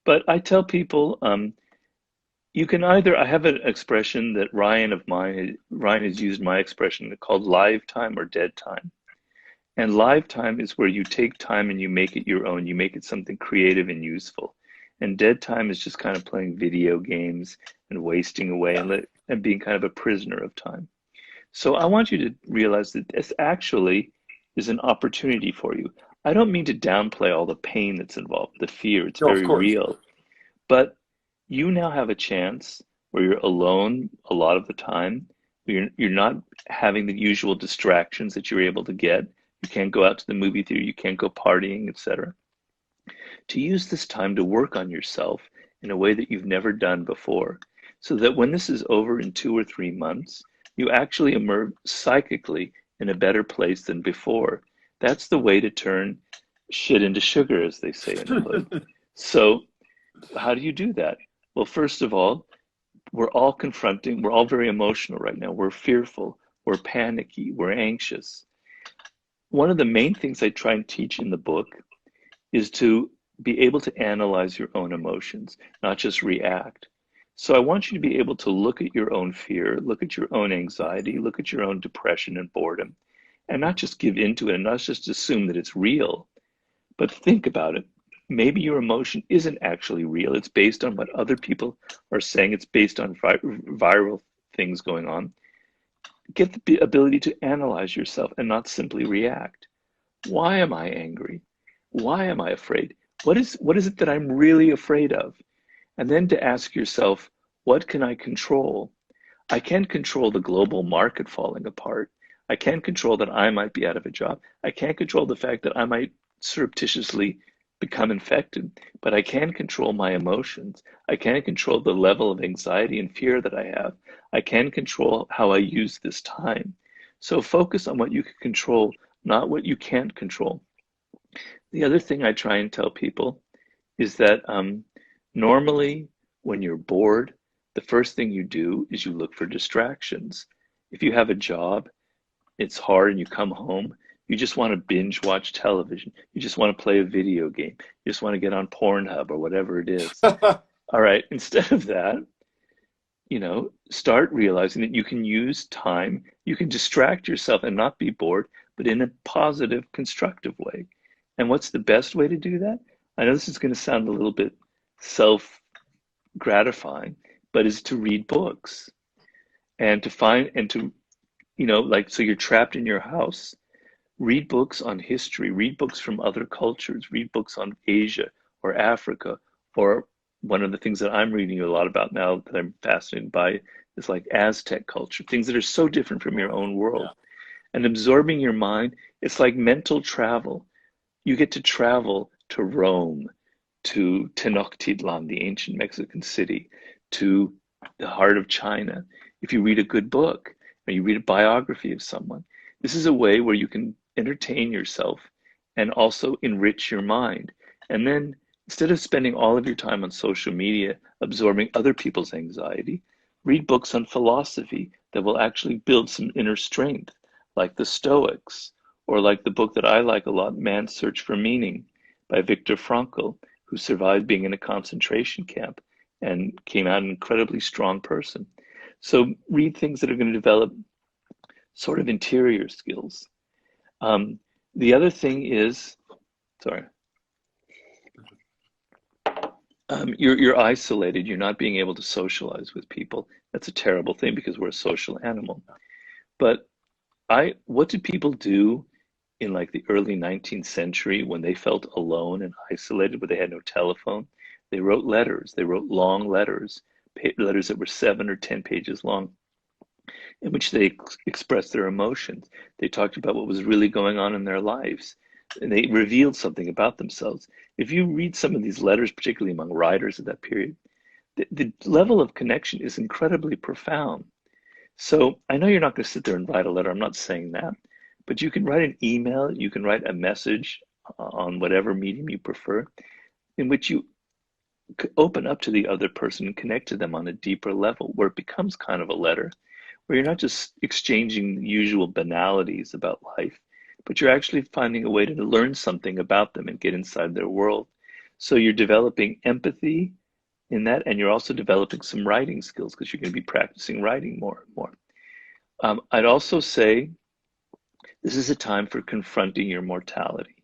But I tell people, you can either, I have an expression that Ryan has used my expression called live time or dead time. And live time is where you take time and you make it your own. You make it something creative and useful. And dead time is just kind of playing video games and wasting away yeah, and being kind of a prisoner of time. So I want you to realize that this actually is an opportunity for you. I don't mean to downplay all the pain that's involved, the fear, it's no, of very course, real. But you now have a chance where you're alone a lot of the time. You're not having the usual distractions that you're able to get. You can't go out to the movie theater, you can't go partying, etc. To use this time to work on yourself in a way that you've never done before, so that when this is over in 2 or 3 months, you actually emerge psychically in a better place than before. That's the way to turn shit into sugar, as they say in the hood. So how do you do that? Well, first of all, we're all very emotional right now. We're fearful, we're panicky, we're anxious. One of the main things I try and teach in the book is to be able to analyze your own emotions, not just react. So I want you to be able to look at your own fear, look at your own anxiety, look at your own depression and boredom, and not just give into it and not just assume that it's real, but think about it. Maybe your emotion isn't actually real. It's based on what other people are saying. It's based on viral things going on. Get the ability to analyze yourself and not simply react. Why am I angry? Why am I afraid? What is it that I'm really afraid of? And then to ask yourself, what can I control? I can't control the global market falling apart. I can't control that I might be out of a job. I can't control the fact that I might surreptitiously become infected, but I can control my emotions. I can control the level of anxiety and fear that I have. I can control how I use this time. So focus on what you can control, not what you can't control. The other thing I try and tell people is that normally when you're bored, the first thing you do is you look for distractions. If you have a job, it's hard and you come home, you just want to binge watch television. You just want to play a video game. You just want to get on Pornhub or whatever it is. All right, instead of that, start realizing that you can use time, you can distract yourself and not be bored, but in a positive, constructive way. And what's the best way to do that? I know this is going to sound a little bit self gratifying, but is to read books and to find and to, like, so you're trapped in your house. Read books on history, read books from other cultures, read books on Asia or Africa, or one of the things that I'm reading a lot about now that I'm fascinated by is like Aztec culture, things that are so different from your own yeah, world. And absorbing your mind, it's like mental travel. You get to travel to Rome, to Tenochtitlan, the ancient Mexican city, to the heart of China. If you read a good book or you read a biography of someone, this is a way where you can entertain yourself and also enrich your mind. And then instead of spending all of your time on social media absorbing other people's anxiety, read books on philosophy that will actually build some inner strength, like the Stoics, or like the book that I like a lot, Man's Search for Meaning by Viktor Frankl, who survived being in a concentration camp and came out an incredibly strong person. So read things that are going to develop sort of interior skills. Um, the other thing is, sorry, you're isolated. You're not being able to socialize with people. That's a terrible thing because we're a social animal. But what did people do in like the early 19th century when they felt alone and isolated, where they had no telephone? They wrote letters. They wrote long letters letters that were 7 or 10 pages long, in which they expressed their emotions. They talked about what was really going on in their lives, and they revealed something about themselves. If you read some of these letters, particularly among writers of that period, the level of connection is incredibly profound. So I know you're not going to sit there and write a letter. I'm not saying that, but you can write an email, you can write a message on whatever medium you prefer, in which you open up to the other person and connect to them on a deeper level, where it becomes kind of a letter, where you're not just exchanging the usual banalities about life, but you're actually finding a way to learn something about them and get inside their world. So you're developing empathy in that, and you're also developing some writing skills, because you're going to be practicing writing more and more. I'd also say this is a time for confronting your mortality.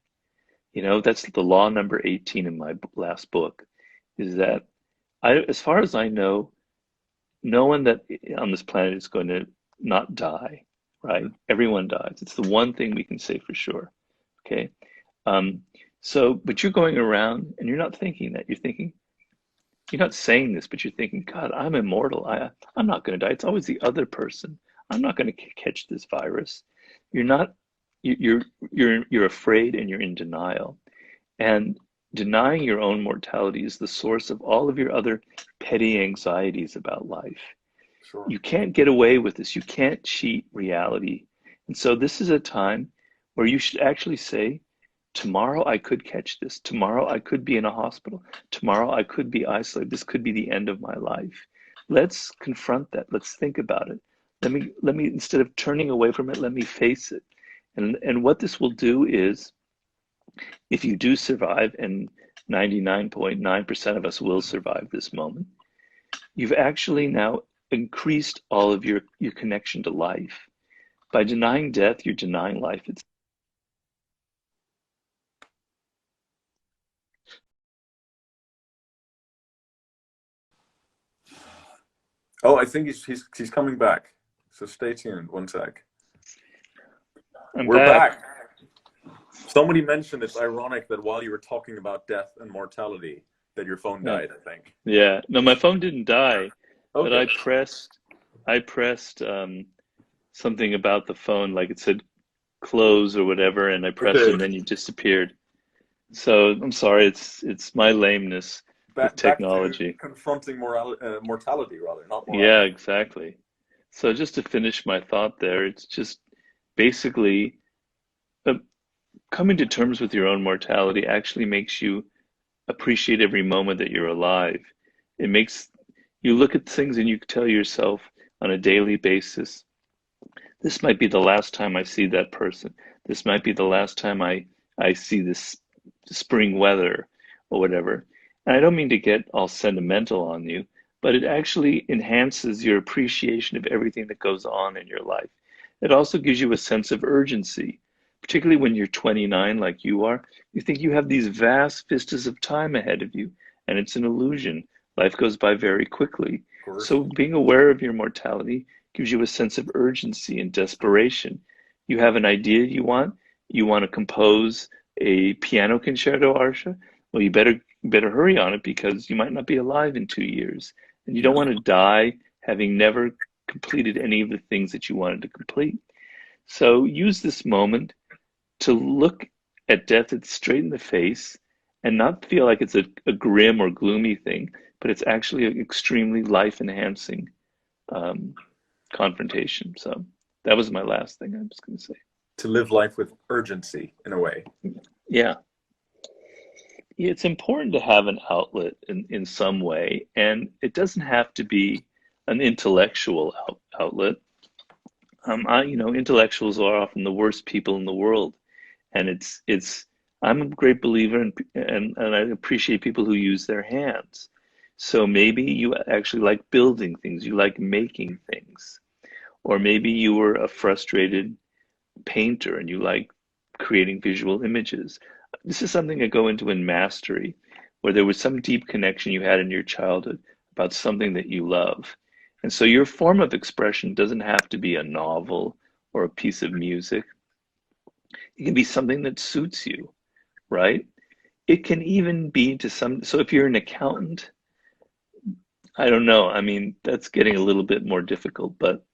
You know, that's the law number 18 in my last book, is that as far as I know, no one that on this planet is going to not die, right? Everyone dies. It's the one thing we can say for sure. Okay. But you're going around and you're not thinking that. You're not saying this, but you're thinking, God, I'm immortal. I'm not going to die. It's always the other person. I'm not going to catch this virus. You're not. You're afraid and you're in denial, and denying your own mortality is the source of all of your other petty anxieties about life. Sure. You can't get away with this. You can't cheat reality, and so this is a time where you should actually say, tomorrow I could catch this. Tomorrow I could be in a hospital. Tomorrow I could be isolated. This could be the end of my life. Let's confront that. Let's think about it. Let me instead of turning away from it, let me face it. And what this will do is, if you do survive, and 99.9% of us will survive this moment, you've actually now increased all of your connection to life. By denying death, you're denying life. Oh, I think he's coming back. So stay tuned. One sec. I'm We're back. back. Somebody mentioned it's ironic that while you were talking about death and mortality, that your phone died, I think. Yeah. No, my phone didn't die, but Okay. I pressed something about the phone, like it said close or whatever, and I pressed it, and then you disappeared. So I'm sorry, it's my lameness with Back to technology. confronting mortality, rather, not Yeah, morality. exactly. So just to finish my thought there, it's just basically uh, coming to terms with your own mortality actually makes you appreciate every moment that you're alive. It makes you look at things and you tell yourself on a daily basis, this might be the last time I see that person. This might be the last time I see this spring weather or whatever. And I don't mean to get all sentimental on you, but it actually enhances your appreciation of everything that goes on in your life. It also gives you a sense of urgency, particularly when you're 29 like you are. You think you have these vast vistas of time ahead of you, and it's an illusion. Life goes by very quickly. Of course. So being aware of your mortality gives you a sense of urgency and desperation. You have an idea you want to compose a piano concerto, Arsha? Well, you better hurry on it, because you might not be alive in 2 years. And you don't Yeah. want to die having never completed any of the things that you wanted to complete. So use this moment to look at death straight in the face and not feel like it's a grim or gloomy thing, but it's actually an extremely life enhancing um, confrontation. So that was my last thing I was going to say. To live life with urgency, in a way. Yeah. It's important to have an outlet in some way, and it doesn't have to be an intellectual outlet. Intellectuals are often the worst people in the world, and I'm a great believer and I appreciate people who use their hands. So maybe you actually like building things, you like making things, or maybe you were a frustrated painter and you like creating visual images. This is something I go into in mastery, where there was some deep connection you had in your childhood about something that you love. And so your form of expression doesn't have to be a novel or a piece of music. It can be something that suits you, right? It can even be so if you're an accountant, I don't know. I mean, that's getting a little bit more difficult, but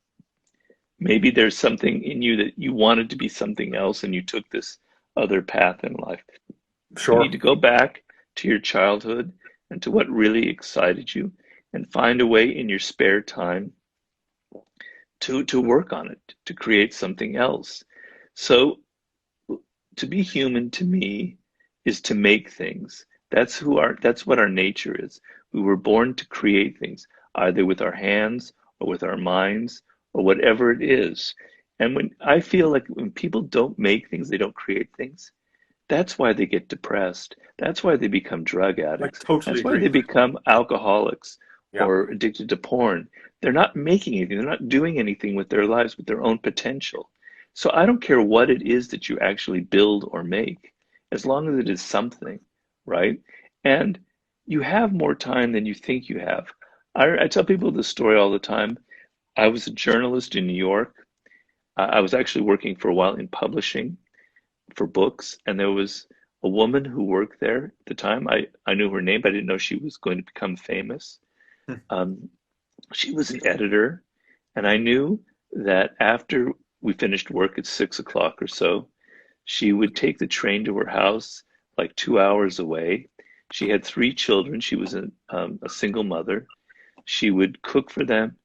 maybe there's something in you that you wanted to be something else and you took this other path in life. You need Sure. to go back to your childhood and to what really excited you and find a way in your spare time to work on it, to create something else. So to be human to me is to make things. That's what our nature is. We were born to create things, either with our hands or with our minds or whatever it is. And when I feel like when people don't make things, they don't create things, that's why they get depressed. That's why they become drug I addicts. totally That's why they agree. become alcoholics Yeah. or addicted to porn. They're not making anything. They're not doing anything with their lives, with their own potential. So I don't care what it is that you actually build or make, as long as it is something, right? And you have more time than you think you have. I tell people this story all the time. I was a journalist in New York. I was actually working for a while in publishing for books, and there was a woman who worked there at the time. I knew her name, but I didn't know she was going to become famous. Um, she was an editor, and I knew that after we finished work at 6 o'clock or so, she would take the train to her house like 2 hours away. She had three children. She was a single mother. She would cook for them,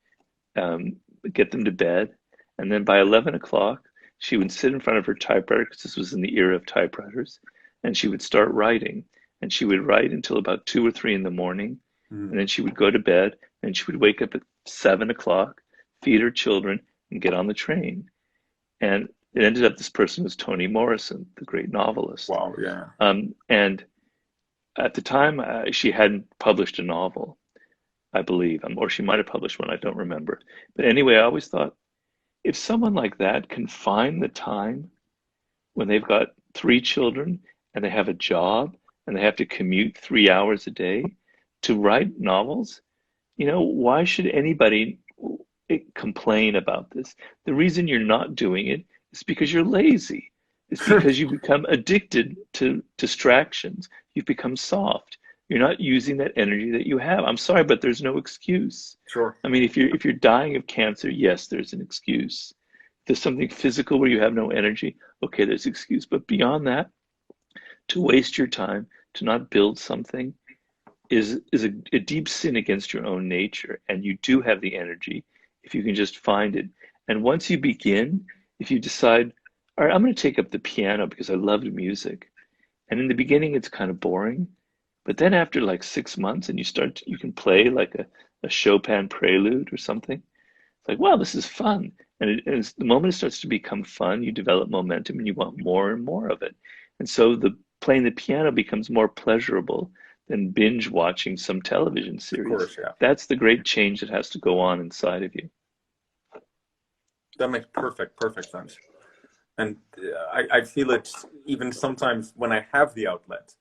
um, get them to bed, and then by 11 o'clock, she would sit in front of her typewriter because this was in the era of typewriters, and she would start writing. And she would write until about 2 or 3 in the morning, and Mm. then she would go to bed, and she would wake up at 7 o'clock, feed her children, and get on the train. And it ended up this person was Toni Morrison, the great novelist. Wow. Yeah. And at the time, she hadn't published a novel, I believe, or she might have published one, I don't remember. But anyway, I always thought if someone like that can find the time when they've got three children and they have a job and they have to commute 3 hours a day to write novels, why should anybody complain about this? The reason you're not doing it is because you're lazy. It's because you become addicted to distractions. You've become soft. You're not using that energy that you have. I'm sorry, but there's no excuse. Sure. I mean, if you're dying of cancer, yes, there's an excuse. If there's something physical where you have no energy, okay, there's an excuse. But beyond that, to waste your time, to not build something, is a deep sin against your own nature. And you do have the energy if you can just find it. And once you begin, if you decide, all right, I'm going to take up the piano because I loved music. And in the beginning, it's kind of boring. But then after like 6 months and you can play like a Chopin prelude or something. It's like, wow, this is fun. And the moment it starts to become fun, you develop momentum and you want more and more of it. And so the playing the piano becomes more pleasurable than binge watching some television Of series. course. Yeah. That's the great change that has to go on inside of you. That makes perfect sense. And I feel it even sometimes when I have the outlet,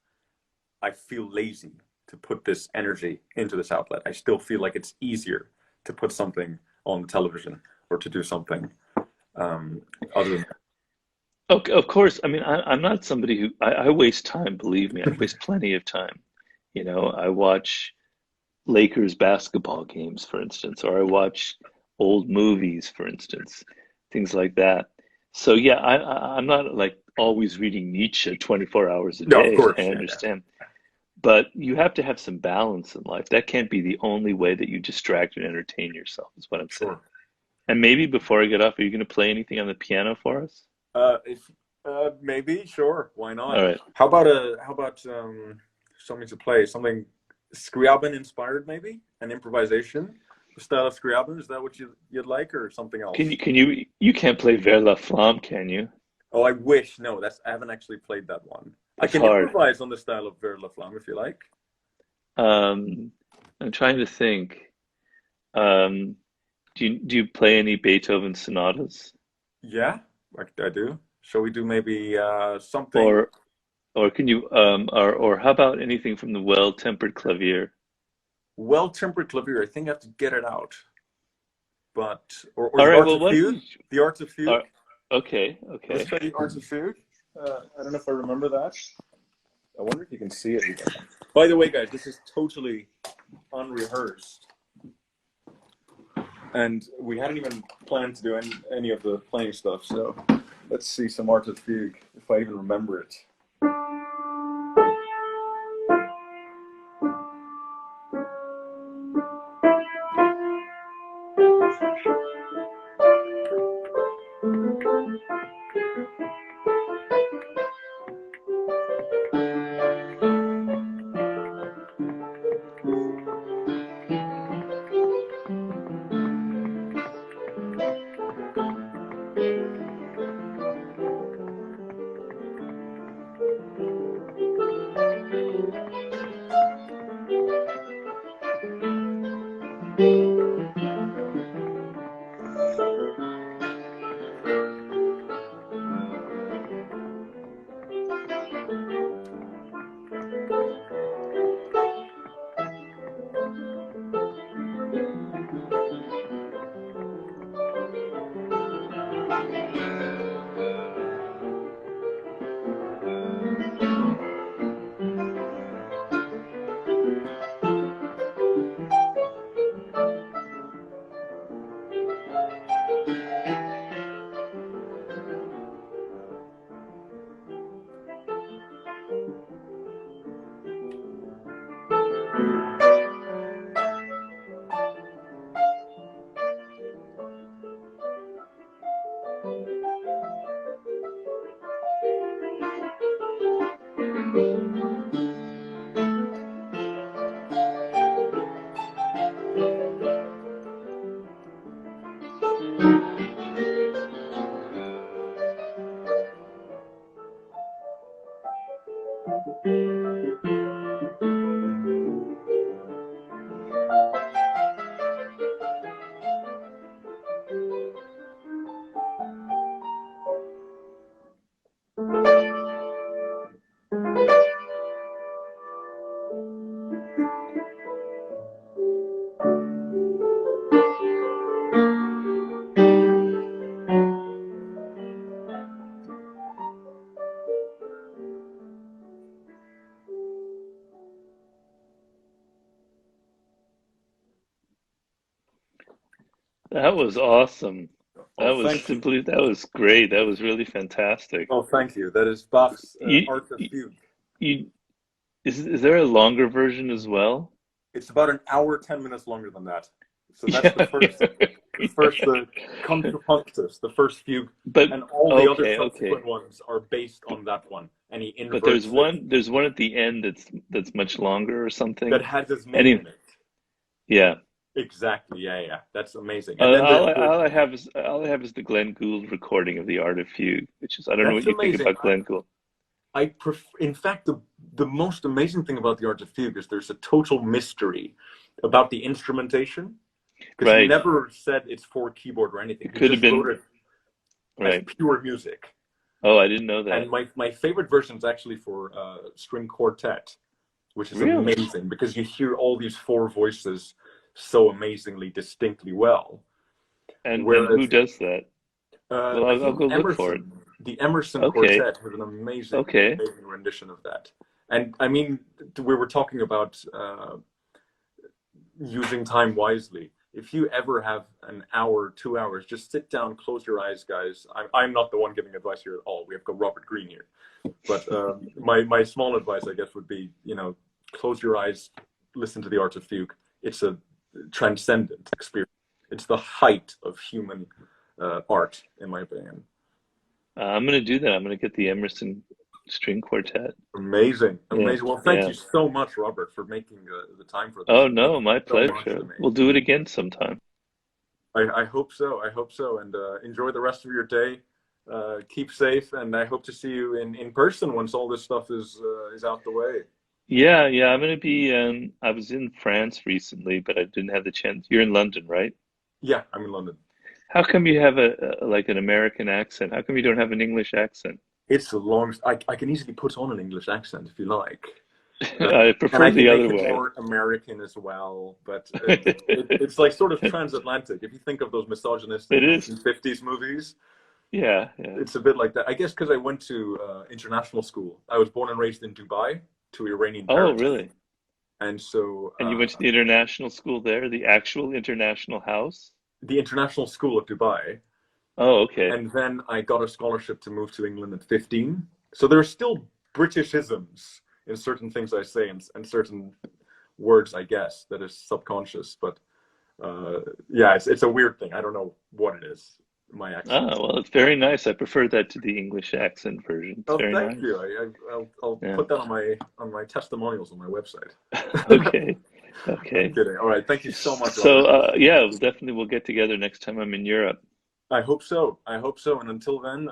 I feel lazy to put this energy into this outlet. I still feel like it's easier to put something on the television or to do something other than Okay, of course, I mean, I'm not somebody I waste time, believe me, I waste plenty of time. I watch Lakers basketball games, for instance, or I watch old movies, for instance, things like that. So yeah, I'm not like always reading Nietzsche 24 hours a No, of day. I course. Yeah, yeah. understand. But you have to have some balance in life. That can't be the only way that you distract and entertain yourself, is what I'm saying. Sure. And maybe before I get off, are you going to play anything on the piano for us? If maybe, sure, why All not? right. How about something to play? Something Scriabin inspired, maybe an improvisation style of Scriabin. Is that what you'd like, or something Can else? you can you can't play Vers la Flamme, can you? Oh, I wish. No, I haven't actually played that one. I It's can hard. improvise on the style of Vers la Flamme if you like. Um, I'm trying to think. Um, do you play any Beethoven sonatas? Yeah, I do. Shall we do maybe something Or or can you or how about anything from the Well-Tempered Clavier? well-tempered clavier? I think I have to get it out, but or All the right, Art well, of what? Fugue. The Art of Uh, Fugue. okay, Let's okay. try the Art of Fugue. I don't know if I remember that. I wonder if you can see it even. By the way, guys, this is totally unrehearsed. And we hadn't even planned to do any of the playing stuff, so let's see some Art of Fugue, if I even remember it. That was awesome. Oh, thank you. That was great. That was really fantastic. Oh, thank you. That is Bach's You, Art of you, Fugue. you is there a longer version as well? It's about an hour, 10 minutes longer than that. So that's Yeah, the first, yeah. the contrapunctus, the first fugue, But and all the other okay, subsequent okay. ones are based on that one. And he But inverts it. there's one at the end that's much longer or That something. has his name Any in it. yeah. Exactly. Yeah, yeah. That's amazing. And then there's All I have is the Glenn Gould recording of the Art of Fugue, which is I don't know that's what you think amazing. about Glenn Gould. In fact, the most amazing thing about the Art of Fugue is there's a total mystery about the instrumentation, because he Right. never said it's for keyboard or anything. It He could have just wrote been it as right. pure music. Oh, I didn't know And that. my favorite version is actually for string quartet, which is Really? amazing because you hear all these four voices so amazingly distinctly well. And who Whereas does that? Well, I I'll think go look for it. The Emerson Okay. Quartet was an amazing, Okay. amazing rendition of that. And I mean, we were talking about using time wisely. If you ever have an hour, 2 hours, just sit down, close your eyes, guys. I'm not the one giving advice here at all. We have got Robert Greene here. But my small advice, I guess, would be, close your eyes, listen to the Art of Fugue. It's a transcendent experience. It's the height of human art, in my opinion. I'm gonna do that. I'm gonna get the Emerson String Quartet. Amazing, Yeah. amazing. Well, thank Yeah. you so much, Robert, for making the time for this. Oh It means no, my so much to pleasure. me. We'll do it again sometime. I hope so. I hope so. And enjoy the rest of your day. Keep safe, and I hope to see you in person once all this stuff is out the way. Yeah, yeah. I'm gonna be. I was in France recently, but I didn't have the chance. You're in London, right? Yeah, I'm in London. How come you have like an American accent? How come you don't have an English accent? It's a long. I can easily put on an English accent if you like. I And prefer I can the make other it way. more American as well, but it's like sort of transatlantic. If you think of those misogynistic It is. 1950s movies, Yeah, yeah. it's a bit like that. I guess because I went to international school. I was born and raised in Dubai to Iranian Oh, parents, really? and so And you went to the international school there, the actual international house? the international school at Dubai, Oh, okay. and then I got a scholarship to move to England at 15. So there are still Britishisms in certain things I say, and certain words, I guess, that is subconscious. But yeah, it's a weird thing. I don't know what it is. My accent. Ah, well, it's very nice. I prefer that to the English accent version. It's Oh, very thank nice. you. I'll Yeah. put that on my testimonials on my website. Okay. I'm Okay. kidding. All right. Thank you so much, So, Robert. yeah, we'll get together next time I'm in Europe. I hope so. I hope so. And until then,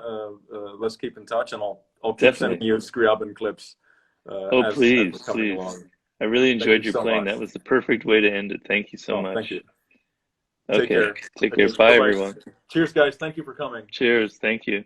let's keep in touch, and I'll keep sending Definitely. you Scriabin clips Oh, as we're please, coming please. along. I really Thank enjoyed you your so playing. much. That was the perfect way to end it. Thank you so Oh, thank you. much. Take Okay. care. Take care. Okay. Bye, Bye bye. everyone. Cheers, guys. Thank you for coming. Cheers. Thank you.